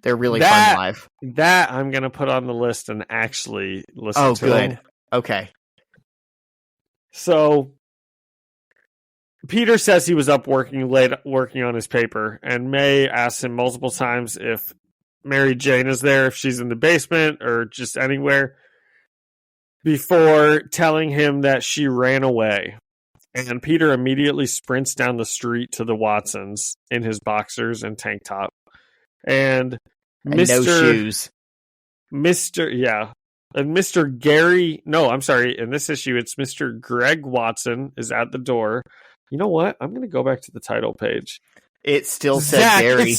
They're really fun live. That I'm going to put on the list and actually listen to. Oh, good. Them. Okay. So Peter says he was up working on his paper, and May asks him multiple times if Mary Jane is there, if she's in the basement or just anywhere, before telling him that she ran away. And Peter immediately sprints down the street to the Watsons in his boxers and tank top. And no shoes. And Mr. Gary, no, I'm sorry, in this issue, it's Mr. Greg Watson is at the door. You know what? I'm going to go back to the title page. It still said Gary.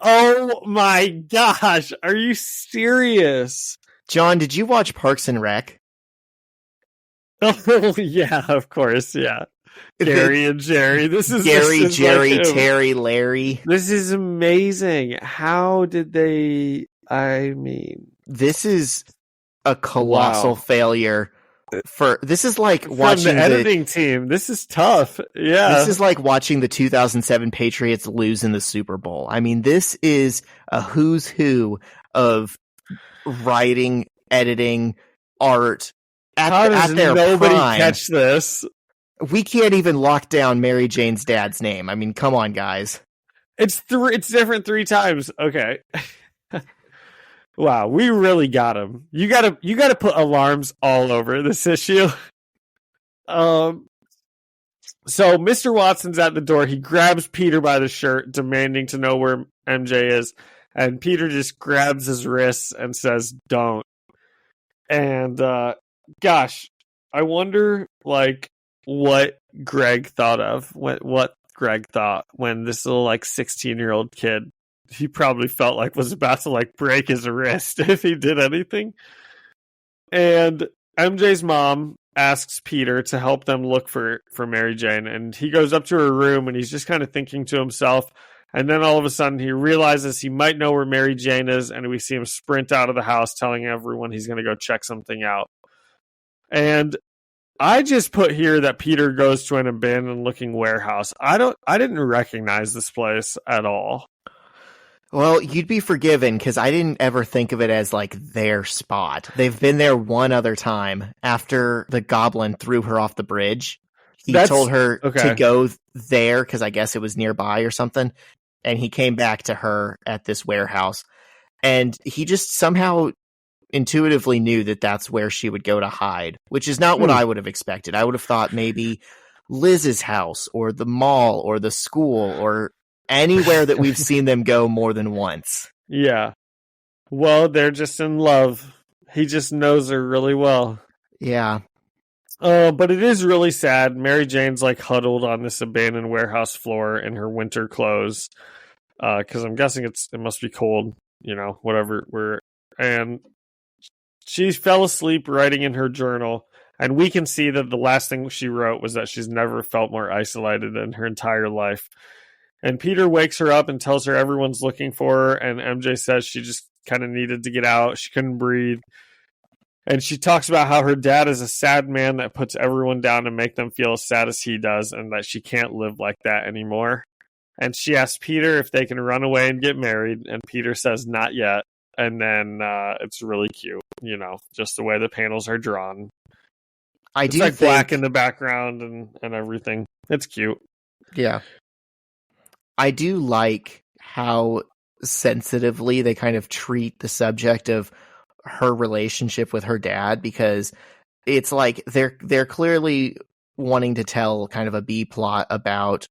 Oh my gosh. Are you serious? John, did you watch Parks and Rec? Oh, yeah, of course, yeah. Gary and Jerry. This is Gary, Jerry, Terry, Larry. This is amazing. How did they... This is a colossal failure. This is like From watching the editing team. This is tough. Yeah. This is like watching the 2007 Patriots lose in the Super Bowl. I mean, this is a who's who of writing, editing, art. How does nobody prime. catch this? We can't even lock down Mary Jane's dad's name. I mean, come on, guys. It's different 3 times. Okay. Wow, we really got him. You gotta put alarms all over this issue. So Mr. Watson's at the door. He grabs Peter by the shirt, demanding to know where MJ is, and Peter just grabs his wrists and says, "Don't." And gosh, I wonder what Greg thought of what Greg thought when this little 16-year-old kid, he probably felt like was about to break his wrist if he did anything. And MJ's mom asks Peter to help them look for Mary Jane, and he goes up to her room and he's just kind of thinking to himself, and then all of a sudden he realizes he might know where Mary Jane is, and we see him sprint out of the house telling everyone he's going to go check something out. And I just put here that Peter goes to an abandoned looking warehouse. I didn't recognize this place at all. Well, you'd be forgiven because I didn't ever think of it as their spot. They've been there one other time after the goblin threw her off the bridge. He told her to go there because I guess it was nearby or something. And he came back to her at this warehouse. And he just somehow intuitively knew that that's where she would go to hide, which is not what I would have expected. I would have thought maybe Liz's house or the mall or the school or anywhere that we've seen them go more than once. Yeah. Well, they're just in love. He just knows her really well. Yeah. But it is really sad. Mary Jane's huddled on this abandoned warehouse floor in her winter clothes. Because I'm guessing it must be cold, whatever. And she fell asleep writing in her journal. And we can see that the last thing she wrote was that she's never felt more isolated in her entire life. And Peter wakes her up and tells her everyone's looking for her. And MJ says she just kind of needed to get out. She couldn't breathe. And she talks about how her dad is a sad man that puts everyone down to make them feel as sad as he does, and that she can't live like that anymore. And she asks Peter if they can run away and get married. And Peter says not yet. And then it's really cute, just the way the panels are drawn. It's black in the background and everything. It's cute. Yeah. I do like how sensitively they kind of treat the subject of her relationship with her dad, because it's like they're clearly wanting to tell kind of a B plot about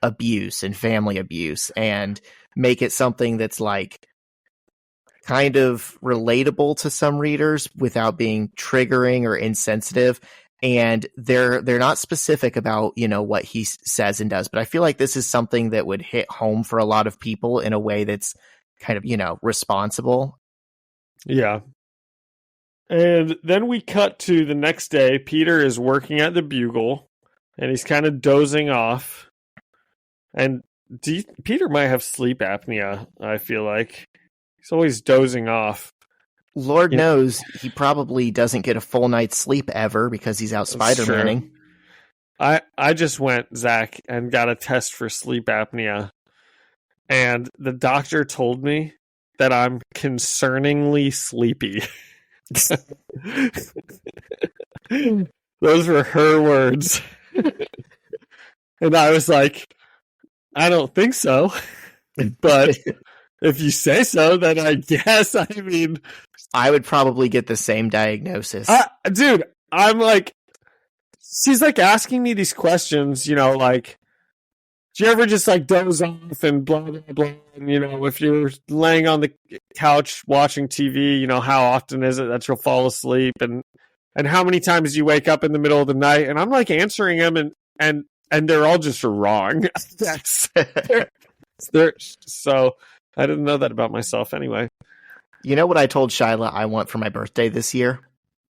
abuse and family abuse and make it something that's like kind of relatable to some readers without being triggering or insensitive. And they're not specific about, you know, what he says and does, but I feel like this is something that would hit home for a lot of people in a way that's kind of, you know, responsible. Yeah. And then we cut to the next day. Peter is working at the Bugle, and he's kind of dozing off. And Peter might have sleep apnea, I feel like. He's always dozing off. Lord knows he probably doesn't get a full night's sleep ever because he's out Spider-Manning. I just went, Zach, and got a test for sleep apnea. And the doctor told me that I'm concerningly sleepy. Those were her words. And I was like, I don't think so. But if you say so, then I guess. I mean, I would probably get the same diagnosis. Dude, I'm like, she's like asking me these questions, you know, like, do you ever just like doze off and blah, blah, blah? And, you know, if you're laying on the couch watching TV, you know, how often is it that you'll fall asleep? And how many times do you wake up in the middle of the night? And I'm like answering them and they're all just wrong. So I didn't know that about myself anyway. You know what I told Shyla I want for my birthday this year?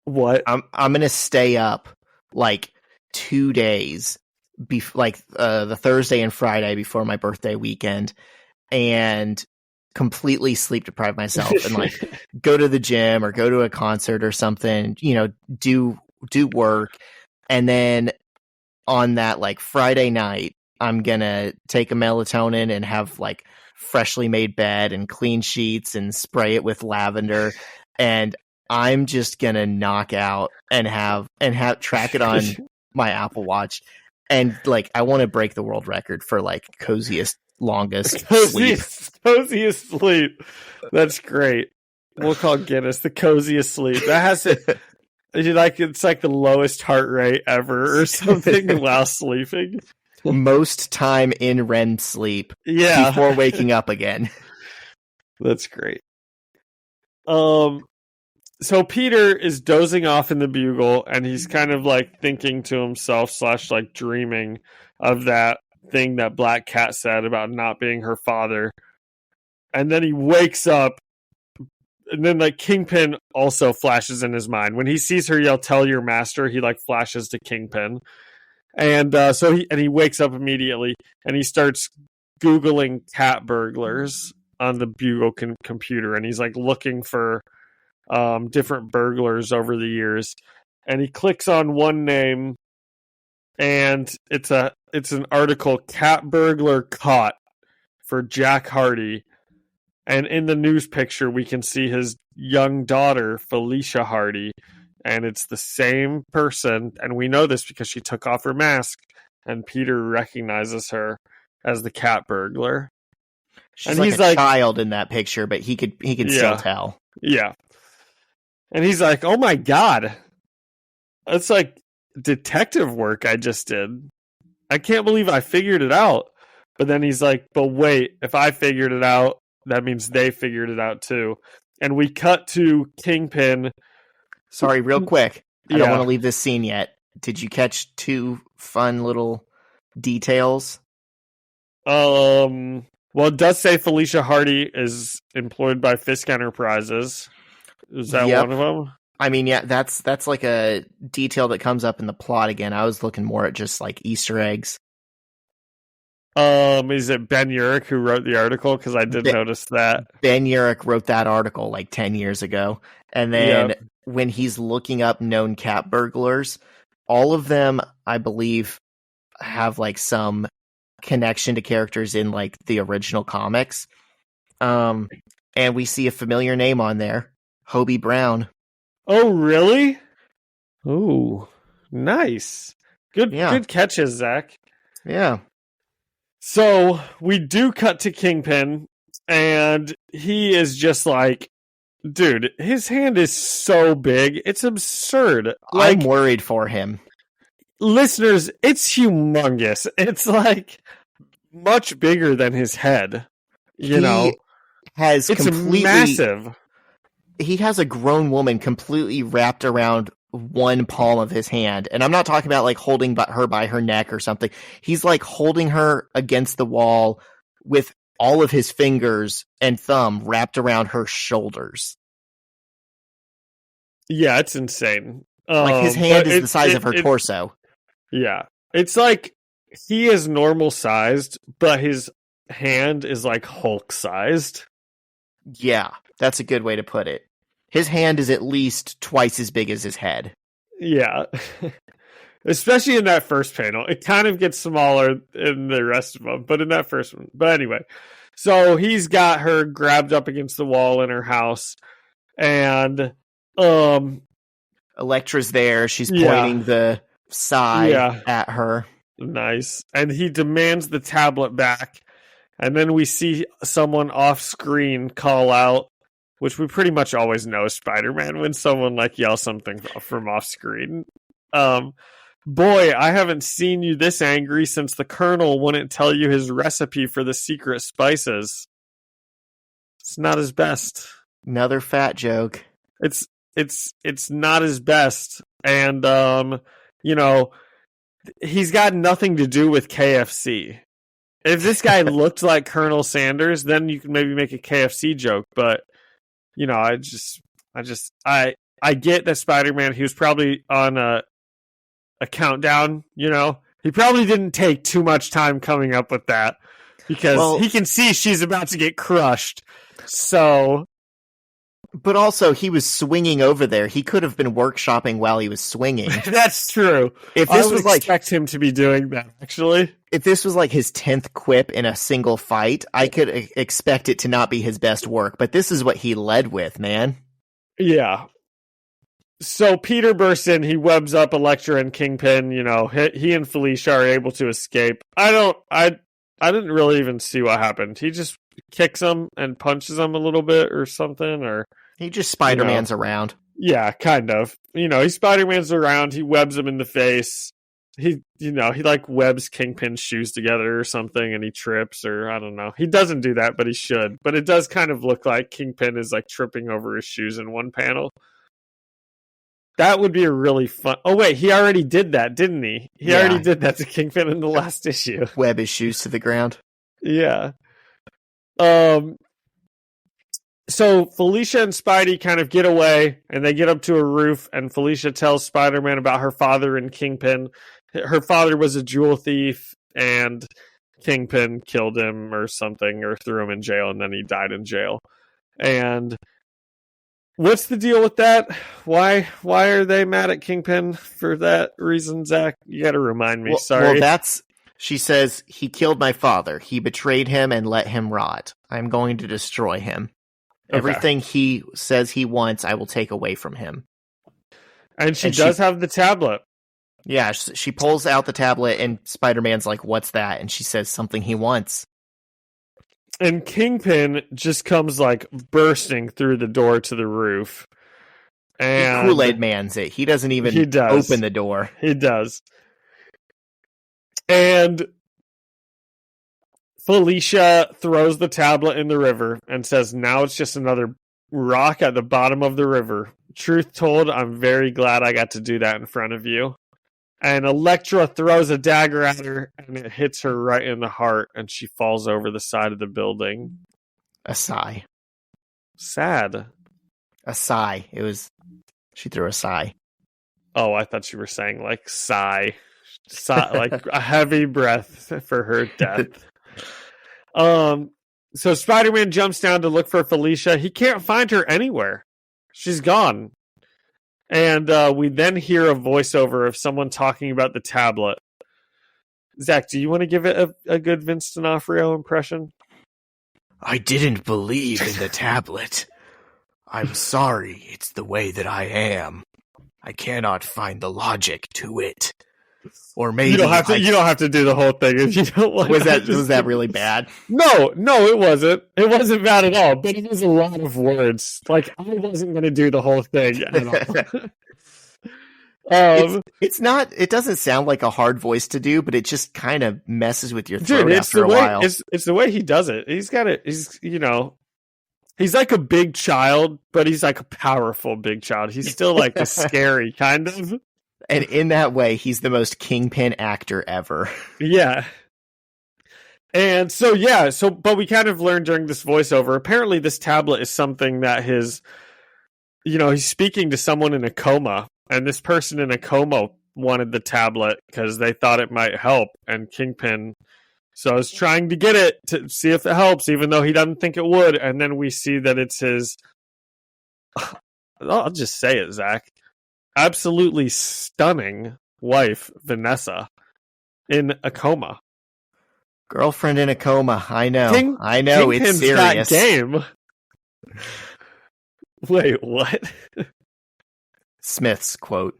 What? I'm going to stay up like 2 days, the Thursday and Friday before my birthday weekend, and completely sleep deprive myself and like go to the gym or go to a concert or something, you know, do work. And then on that like Friday night, I'm going to take a melatonin and have like freshly made bed and clean sheets and spray it with lavender. And I'm just going to knock out and have track it on my Apple Watch. And like, I want to break the world record for like coziest, longest sleep. Coziest sleep. That's great. We'll call Guinness the coziest sleep. That has to, it's like the lowest heart rate ever or something while sleeping. Most time in REM sleep. Yeah. Before waking up again. That's great. So Peter is dozing off in the Bugle, and he's kind of like thinking to himself / like dreaming of that thing that Black Cat said about not being her father. And then he wakes up, and then like Kingpin also flashes in his mind. When he sees her yell, "Tell your master," he like flashes to Kingpin. And so he wakes up immediately, and he starts Googling cat burglars on the Bugle computer, and he's like looking for different burglars over the years, and he clicks on one name, and it's an article, "Cat burglar caught" for Jack Hardy, and in the news picture we can see his young daughter Felicia Hardy, and it's the same person, and we know this because she took off her mask, and Peter recognizes her as the cat burglar. She's and like he's a child in that picture, but he could still tell. Yeah. And he's like, "Oh my God, that's like detective work I just did. I can't believe I figured it out." But then he's like, "But wait, if I figured it out, that means they figured it out too." And we cut to Kingpin. Sorry, real quick. I don't want to leave this scene yet. Did you catch 2 fun little details? Well, it does say Felicia Hardy is employed by Fisk Enterprises. Is that one of them? I mean, yeah, that's like a detail that comes up in the plot again. I was looking more at just like Easter eggs. Is it Ben Urich who wrote the article? Because I did notice that. Ben Urich wrote that article like 10 years ago. And then when he's looking up known cat burglars, all of them, I believe, have like some connection to characters in like the original comics. And we see a familiar name on there, Hobie Brown. Oh, really? Oh, nice. Good catches, Zach. Yeah. So we do cut to Kingpin, and he is just like, dude, his hand is so big. It's absurd. I'm worried for him. Listeners, it's humongous. It's like much bigger than his head. It's massive. He has a grown woman completely wrapped around one palm of his hand. And I'm not talking about like holding her by her neck or something. He's like holding her against the wall with all of his fingers and thumb wrapped around her shoulders. Yeah, it's insane. Like his hand is the size of her torso. Yeah. It's like he is normal sized, but his hand is like Hulk sized. Yeah, that's a good way to put it. His hand is at least twice as big as his head. Yeah. Especially in that first panel. It kind of gets smaller in the rest of them, but in that first one. But anyway, so he's got her grabbed up against the wall in her house, and Elektra's there. She's pointing the sai at her. Nice. And he demands the tablet back. And then we see someone off screen call out, which we pretty much always know Spider-Man when someone like yells something from off screen. Boy, I haven't seen you this angry since the Colonel wouldn't tell you his recipe for the secret spices. It's not his best. Another fat joke. It's not his best. And he's got nothing to do with KFC. If this guy looked like Colonel Sanders, then you could maybe make a KFC joke. But I get that Spider-Man. He was probably on a countdown. He probably didn't take too much time coming up with that because he can see she's about to get crushed. So. But also, he was swinging over there. He could have been workshopping while he was swinging. That's true. If this was expect him to be doing that, actually. If this was like his 10th quip in a single fight, I could expect it to not be his best work. But this is what he led with, man. Yeah. So Peter bursts in. He webs up Elektra and Kingpin. He and Felicia are able to escape. I didn't really even see what happened. He just kicks him and punches him a little bit or something, or he just Spider-Man's around. Yeah, kind of. He Spider-Man's around. He webs him in the face. He like webs Kingpin's shoes together or something, and he trips, or I don't know. He doesn't do that, but he should. But it does kind of look like Kingpin is like tripping over his shoes in one panel. That would be a really fun. Oh wait, he already did that, didn't he? He already did that to Kingpin in the last issue. Web his shoes to the ground. Yeah. So Felicia and Spidey kind of get away, and they get up to a roof, and Felicia tells Spider-Man about her father and Kingpin. Her father was a jewel thief, and Kingpin killed him or something, or threw him in jail, and then he died in jail. And what's the deal with that? Why are they mad at Kingpin for that reason, Zach? You got to remind me. Sorry. Well, she says, he killed my father. He betrayed him and let him rot. I'm going to destroy him. Okay. Everything he says he wants, I will take away from him. And she does have the tablet. Yeah, she pulls out the tablet, and Spider-Man's like, what's that? And she says something he wants. And Kingpin just comes like bursting through the door to the roof. And Kool-Aid Man's it. He doesn't even open the door. He does. And Felicia throws the tablet in the river and says, now it's just another rock at the bottom of the river. Truth told, I'm very glad I got to do that in front of you. And Elektra throws a dagger at her, and it hits her right in the heart, and she falls over the side of the building. A sigh. Sad. A sigh. She threw a sigh. Oh, I thought you were saying like sigh. Like a heavy breath for her death. So Spider-Man jumps down to look for Felicia. He can't find her anywhere. She's gone. And we then hear a voiceover of someone talking about the tablet. Zach, do you want to give it a good Vince D'Onofrio impression? I didn't believe in the tablet. I'm sorry, it's the way that I am. I cannot find the logic to it. Or maybe you don't have to do the whole thing if you don't want. Was that really bad? No, it wasn't. It wasn't bad at all. But it was a lot of words. Like I wasn't going to do the whole thing at all. It's not. It doesn't sound like a hard voice to do, but it just kind of messes with your throat after a while. It's the way he does it. He's got it. He's like a big child, but he's like a powerful big child. He's still like the scary kind of. And in that way, he's the most kingpin actor ever. Yeah. And but we kind of learned during this voiceover, apparently this tablet is something that he's speaking to someone in a coma, and this person in a coma wanted the tablet because they thought it might help, and Kingpin I was trying to get it to see if it helps, even though he doesn't think it would, and then we see that it's his... I'll just say it, Zach. Absolutely stunning wife, Vanessa, in a coma. Girlfriend in a coma. I know. Kingpin's it's serious. That game. Wait, what? Smith's quote.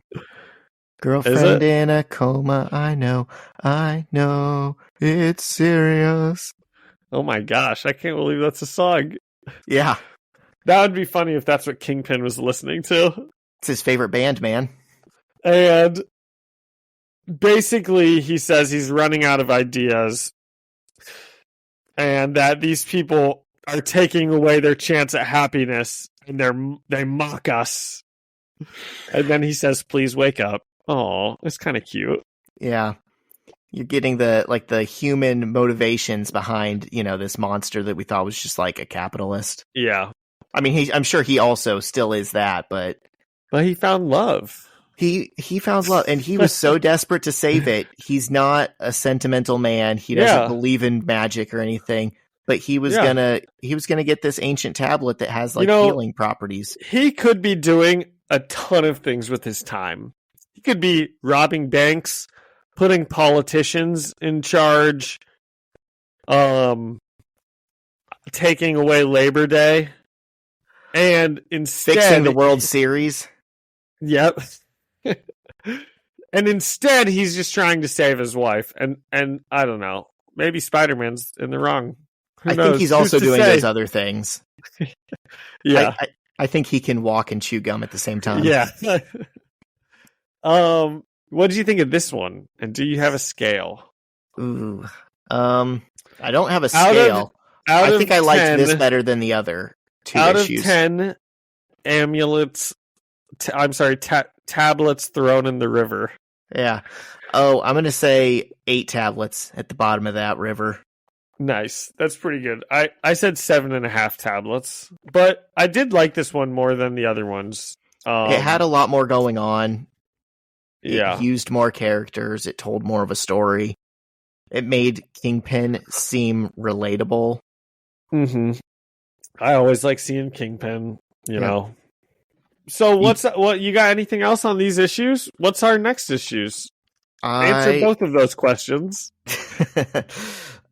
Girlfriend in a coma. I know. It's serious. Oh my gosh, I can't believe that's a song. Yeah. That would be funny if that's what Kingpin was listening to. It's his favorite band, man. And basically, he says he's running out of ideas and that these people are taking away their chance at happiness and they mock us. And then he says, please wake up. Oh, it's kind of cute. Yeah. You're getting the human motivations behind, this monster that we thought was just like a capitalist. Yeah. I mean, I'm sure he also still is that, but he found love. He found love, and he was so desperate to save it. He's not a sentimental man. He doesn't believe in magic or anything. But he was gonna get this ancient tablet that has healing properties. He could be doing a ton of things with his time. He could be robbing banks, putting politicians in charge, taking away Labor Day, and instead fixing the World Series. Yep. And instead, he's just trying to save his wife. And I don't know. Maybe Spider-Man's in the wrong. I think he's also doing those other things. Yeah. I think he can walk and chew gum at the same time. Yeah. What did you think of this one? And do you have a scale? Ooh. I don't have a scale. I think I liked this better than the other two issues. Out of 10 amulets... tablets thrown in the river. Yeah. Oh, I'm going to say 8 tablets at the bottom of that river. Nice. That's pretty good. I said 7.5 tablets, but I did like this one more than the other ones. It had a lot more going on. Yeah. It used more characters. It told more of a story. It made Kingpin seem relatable. Mm-hmm. I always like seeing Kingpin, you know. So what you got anything else on these issues? What's our next issues? Answer both of those questions.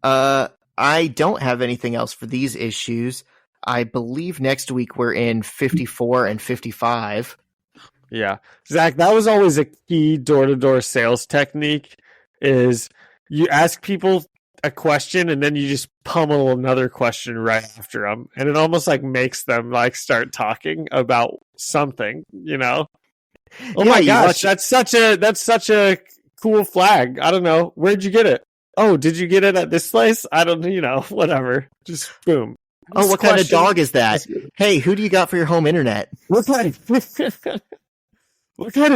I don't have anything else for these issues. I believe next week we're in 54 and 55. Yeah. Zach, that was always a key door-to-door sales technique, is you ask people a question and then you just pummel another question right after them, and it almost makes them start talking about something, Oh my gosh, that's such a cool flag. I don't know, where'd you get it? Oh, did you get it at this place? I don't whatever, just boom. Oh, what kind of dog is that? Hey, who do you got for your home internet? What kind of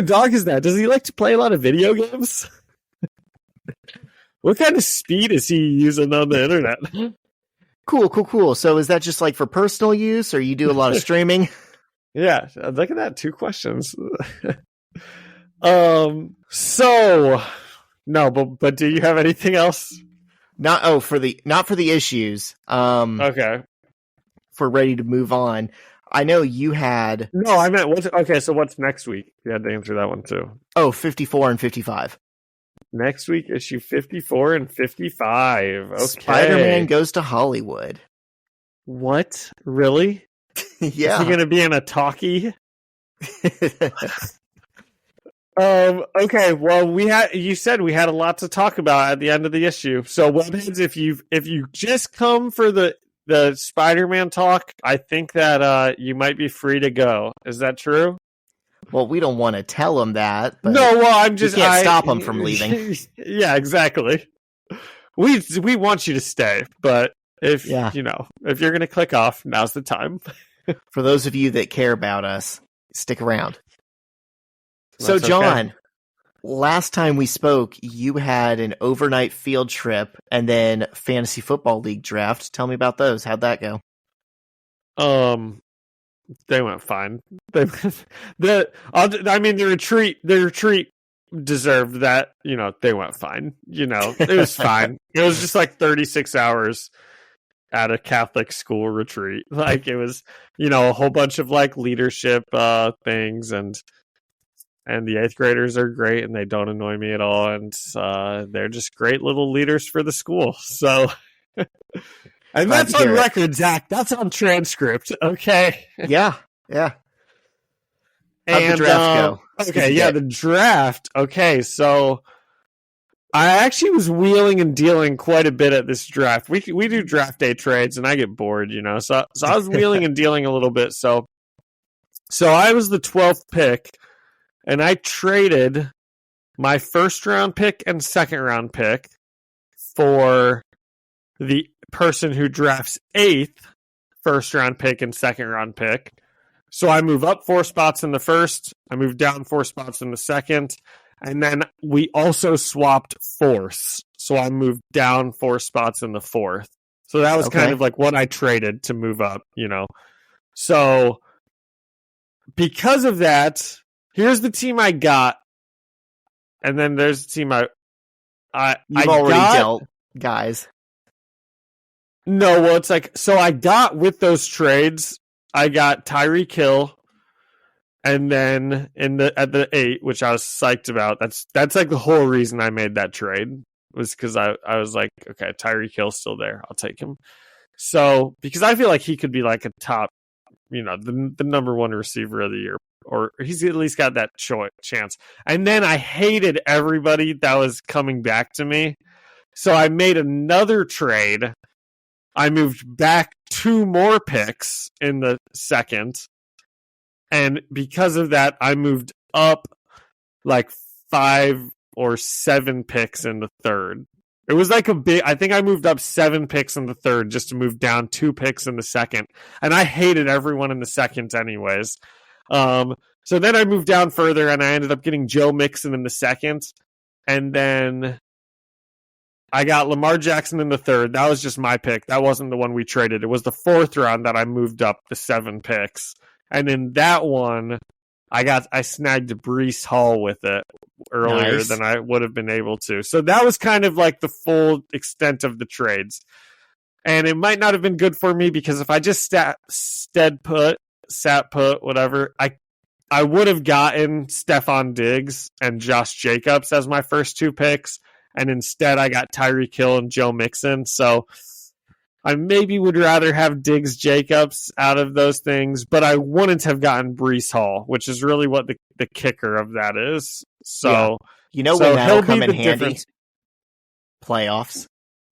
dog is that? Does he like to play a lot of video games? What kind of speed is he using on the internet? Cool. So is that just for personal use, or you do a lot of streaming? Yeah, look at that. 2 questions. So no, but do you have anything else? Not for the issues. Okay. If we're ready to move on. I know you had... No, I meant, so what's next week? You had to answer that one too. Oh, 54 and 55. Next week, issue 54 and 55. Okay. Spider-Man Goes to Hollywood. What? Really? Yeah. Is he going to be in a talkie? Okay. Well, you said we had a lot to talk about at the end of the issue. So, Webheads, if you just come for the Spider-Man talk, I think that you might be free to go. Is that true? Well, we don't want to tell them that. But no. Well, I'm just you can't stop them from leaving. Yeah, exactly. We want you to stay, but if you're going to click off, now's the time. For those of you that care about us, stick around. So, That's John, okay. last time we spoke, you had an overnight field trip and then fantasy football league draft. Tell me about those. How'd that go? They went fine. The retreat deserved that. They went fine. It was fine. It was just like 36 hours at a Catholic school retreat. Like it was, a whole bunch of like leadership things, and the 8th graders are great and they don't annoy me at all, and they're just great little leaders for the school. So and that's on record, Zach. That's on transcript. Okay. Yeah. How'd And the draft go? Okay, the draft. Okay, so I actually was wheeling and dealing quite a bit at this draft. We do draft day trades, and I get bored, So I was wheeling and dealing a little bit. So I was the 12th pick, and I traded my first round pick and second round pick for the person who drafts 8th, first round pick and second round pick. So I move up 4 spots in the first, I move down 4 spots in the second, and then we also swapped fourths. So I moved down 4 spots in the fourth. So that was kind of like what I traded to move up, So because of that, here's the team I got, and then there's the team You've already dealt, guys. No, well, it's like, so I got with those trades, I got Tyreek Hill, and then at the 8, which I was psyched about. That's like the whole reason I made that trade, was because I was like, okay, Tyreek Hill's still there, I'll take him. So because I feel like he could be like a top, the number 1 receiver of the year, or he's at least got that chance. And then I hated everybody that was coming back to me, so I made another trade. I moved back 2 more picks in the second, and because of that, I moved up like 5 or 7 picks in the third. It was like I think I moved up 7 picks in the third just to move down 2 picks in the second, and I hated everyone in the second anyways. So then I moved down further, and I ended up getting Joe Mixon in the second, and then I got Lamar Jackson in the third. That was just my pick. That wasn't the one we traded. It was the 4th round that I moved up the 7 picks. And in that one, I snagged Breece Hall with it earlier than I would have been able to. So that was kind of like the full extent of the trades. And it might not have been good for me, because if I just sat put, whatever, I would have gotten Stephon Diggs and Josh Jacobs as my first 2 picks. And instead, I got Tyreek Hill and Joe Mixon. So I maybe would rather have Diggs Jacobs out of those things, but I wouldn't have gotten Breece Hall, which is really what the kicker of that is. So, when that'll come in handy? Playoffs.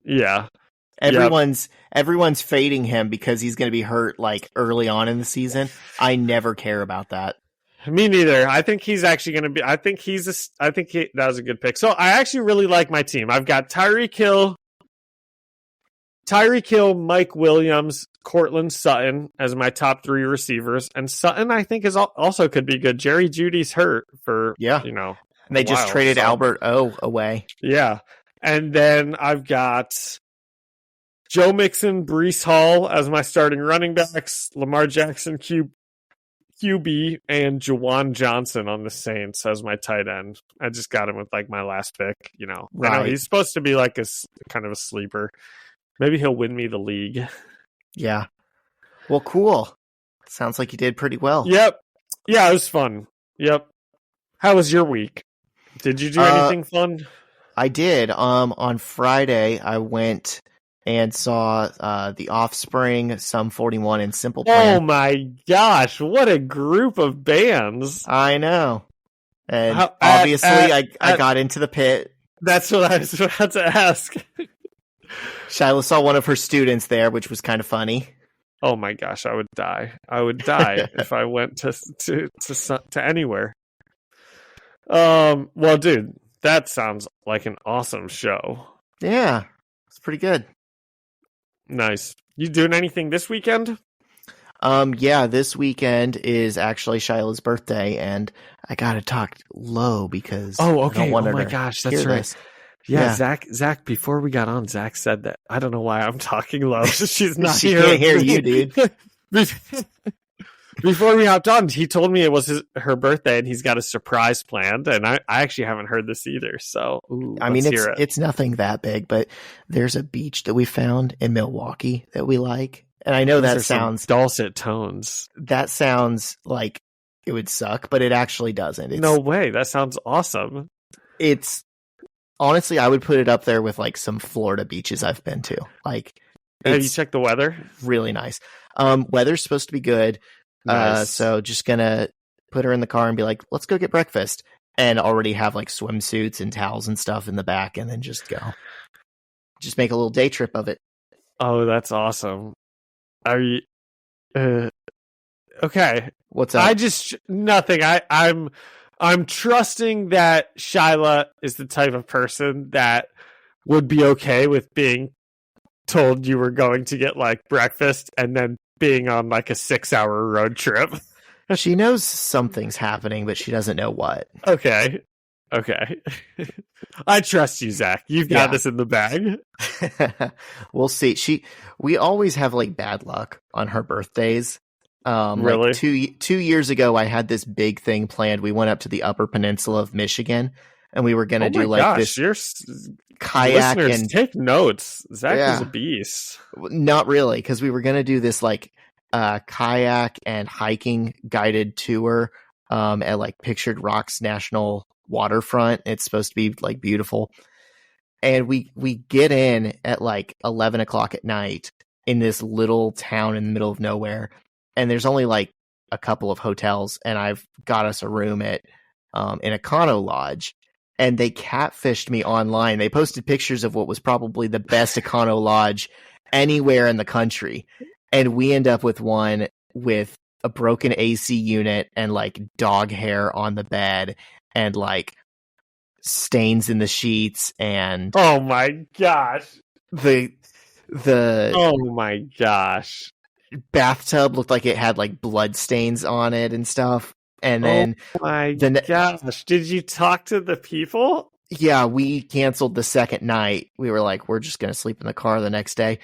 Yeah. Everyone's fading him because he's going to be hurt like early on in the season. I never care about that. Me neither. I think he's actually going to be. I think that was a good pick. So I actually really like my team. I've got Tyreek Hill, Mike Williams, Cortland Sutton as my top 3 receivers, and Sutton I think is also could be good. Jerry Jeudy's hurt for and they just traded Albert O away. Yeah, and then I've got Joe Mixon, Breece Hall as my starting running backs, Lamar Jackson, QB, and Juwan Johnson on the Saints as my tight end. I just got him with like my last pick. Right. I know he's supposed to be like a kind of a sleeper. Maybe he'll win me the league. Yeah. Well, cool. Sounds like you did pretty well. Yep. Yeah, it was fun. Yep. How was your week? Did you do anything fun? I did. On Friday, I went and saw The Offspring, Sum 41, and Simple Plan. Oh my gosh, what a group of bands. I know. And obviously, I got into the pit. That's what I was about to ask. Shiloh saw one of her students there, which was kind of funny. Oh my gosh, I would die. I would die if I went to anywhere. Well, dude, that sounds like an awesome show. Yeah, it's pretty good. Nice. You doing anything this weekend? Yeah, this weekend is actually Shiloh's birthday, and I gotta talk low because okay. I don't want her my to gosh, that's hear right. this. Yeah, Zach, before we got on, Zach said that. I don't know why I'm talking low. She's not she here. Can't hear you, dude. Before we hopped on, he told me it was her birthday and he's got a surprise planned. And I actually haven't heard this either. So, I mean, it's nothing that big, but there's a beach that we found in Milwaukee that we like. And I know that sounds dulcet tones. That sounds like it would suck, but it actually doesn't. No way. That sounds awesome. It's honestly, I would put it up there with like some Florida beaches I've been to. Like, have you checked the weather? Really nice. Weather's supposed to be good. Nice. So just gonna put her in the car and be like, let's go get breakfast, and already have like swimsuits and towels and stuff in the back, and then just make a little day trip of it. Oh, that's awesome. Are you okay? What's up? Nothing. I'm trusting that Shyla is the type of person that would be okay with being told you were going to get like breakfast and then being on like a 6-hour road trip. She knows something's happening, but she doesn't know what. Okay. I trust you, Zach. You've got this in the bag. We'll see. We always have like bad luck on her birthdays. Really? Like 2 years ago, I had this big thing planned. We went up to the Upper Peninsula of Michigan, and we were going to do like this kayak and take notes. Zach is a beast. Not really, because we were going to do this like kayak and hiking guided tour at like Pictured Rocks National Waterfront. It's supposed to be like beautiful, and we get in at like 11 o'clock at night in this little town in the middle of nowhere, and there's only like a couple of hotels, and I've got us a room at in a Econo Lodge. And they catfished me online. They posted pictures of what was probably the best Econo Lodge anywhere in the country. And we end up with one with a broken AC unit and like dog hair on the bed and like stains in the sheets and oh my gosh. The oh my gosh. Bathtub looked like it had like blood stains on it and stuff. And then gosh, did you talk to the people? Yeah, we canceled the second night. We were like, we're just going to sleep in the car the next day.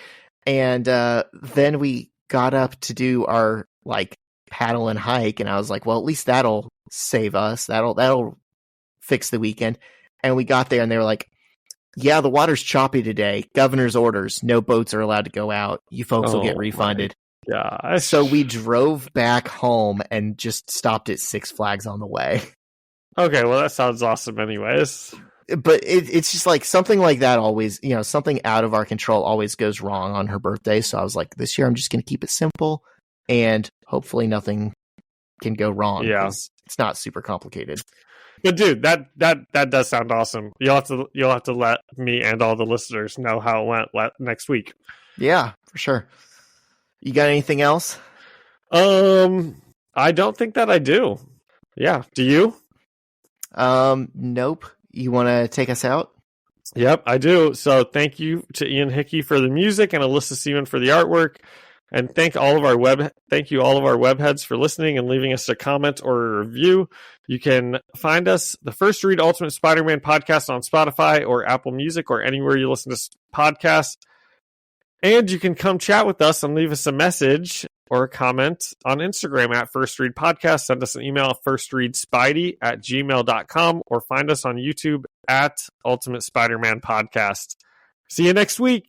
And then we got up to do our like paddle and hike. And I was like, well, at least that'll save us. That'll fix the weekend. And we got there and they were like, yeah, the water's choppy today. Governor's orders. No boats are allowed to go out. You folks will get refunded. Yeah. So we drove back home and just stopped at Six Flags on the way. Okay, well that sounds awesome anyways. But it's just like something like that always, something out of our control always goes wrong on her birthday. So I was like, this year I'm just going to keep it simple and hopefully nothing can go wrong. Yeah. It's not super complicated. But dude, that does sound awesome. You'll have to let me and all the listeners know how it went next week. Yeah, for sure. You got anything else? I don't think that I do. Yeah. Do you? Nope. You want to take us out? Yep, I do. So thank you to Ian Hickey for the music and Alyssa Seaman for the artwork. And thank you all of our webheads for listening and leaving us a comment or a review. You can find us, the First Read Ultimate Spider-Man podcast, on Spotify or Apple Music or anywhere you listen to podcasts. And you can come chat with us and leave us a message or a comment on Instagram at First Read Podcast. Send us an email at firstreadspidey@gmail.com or find us on YouTube at Ultimate Spider-Man Podcast. See you next week.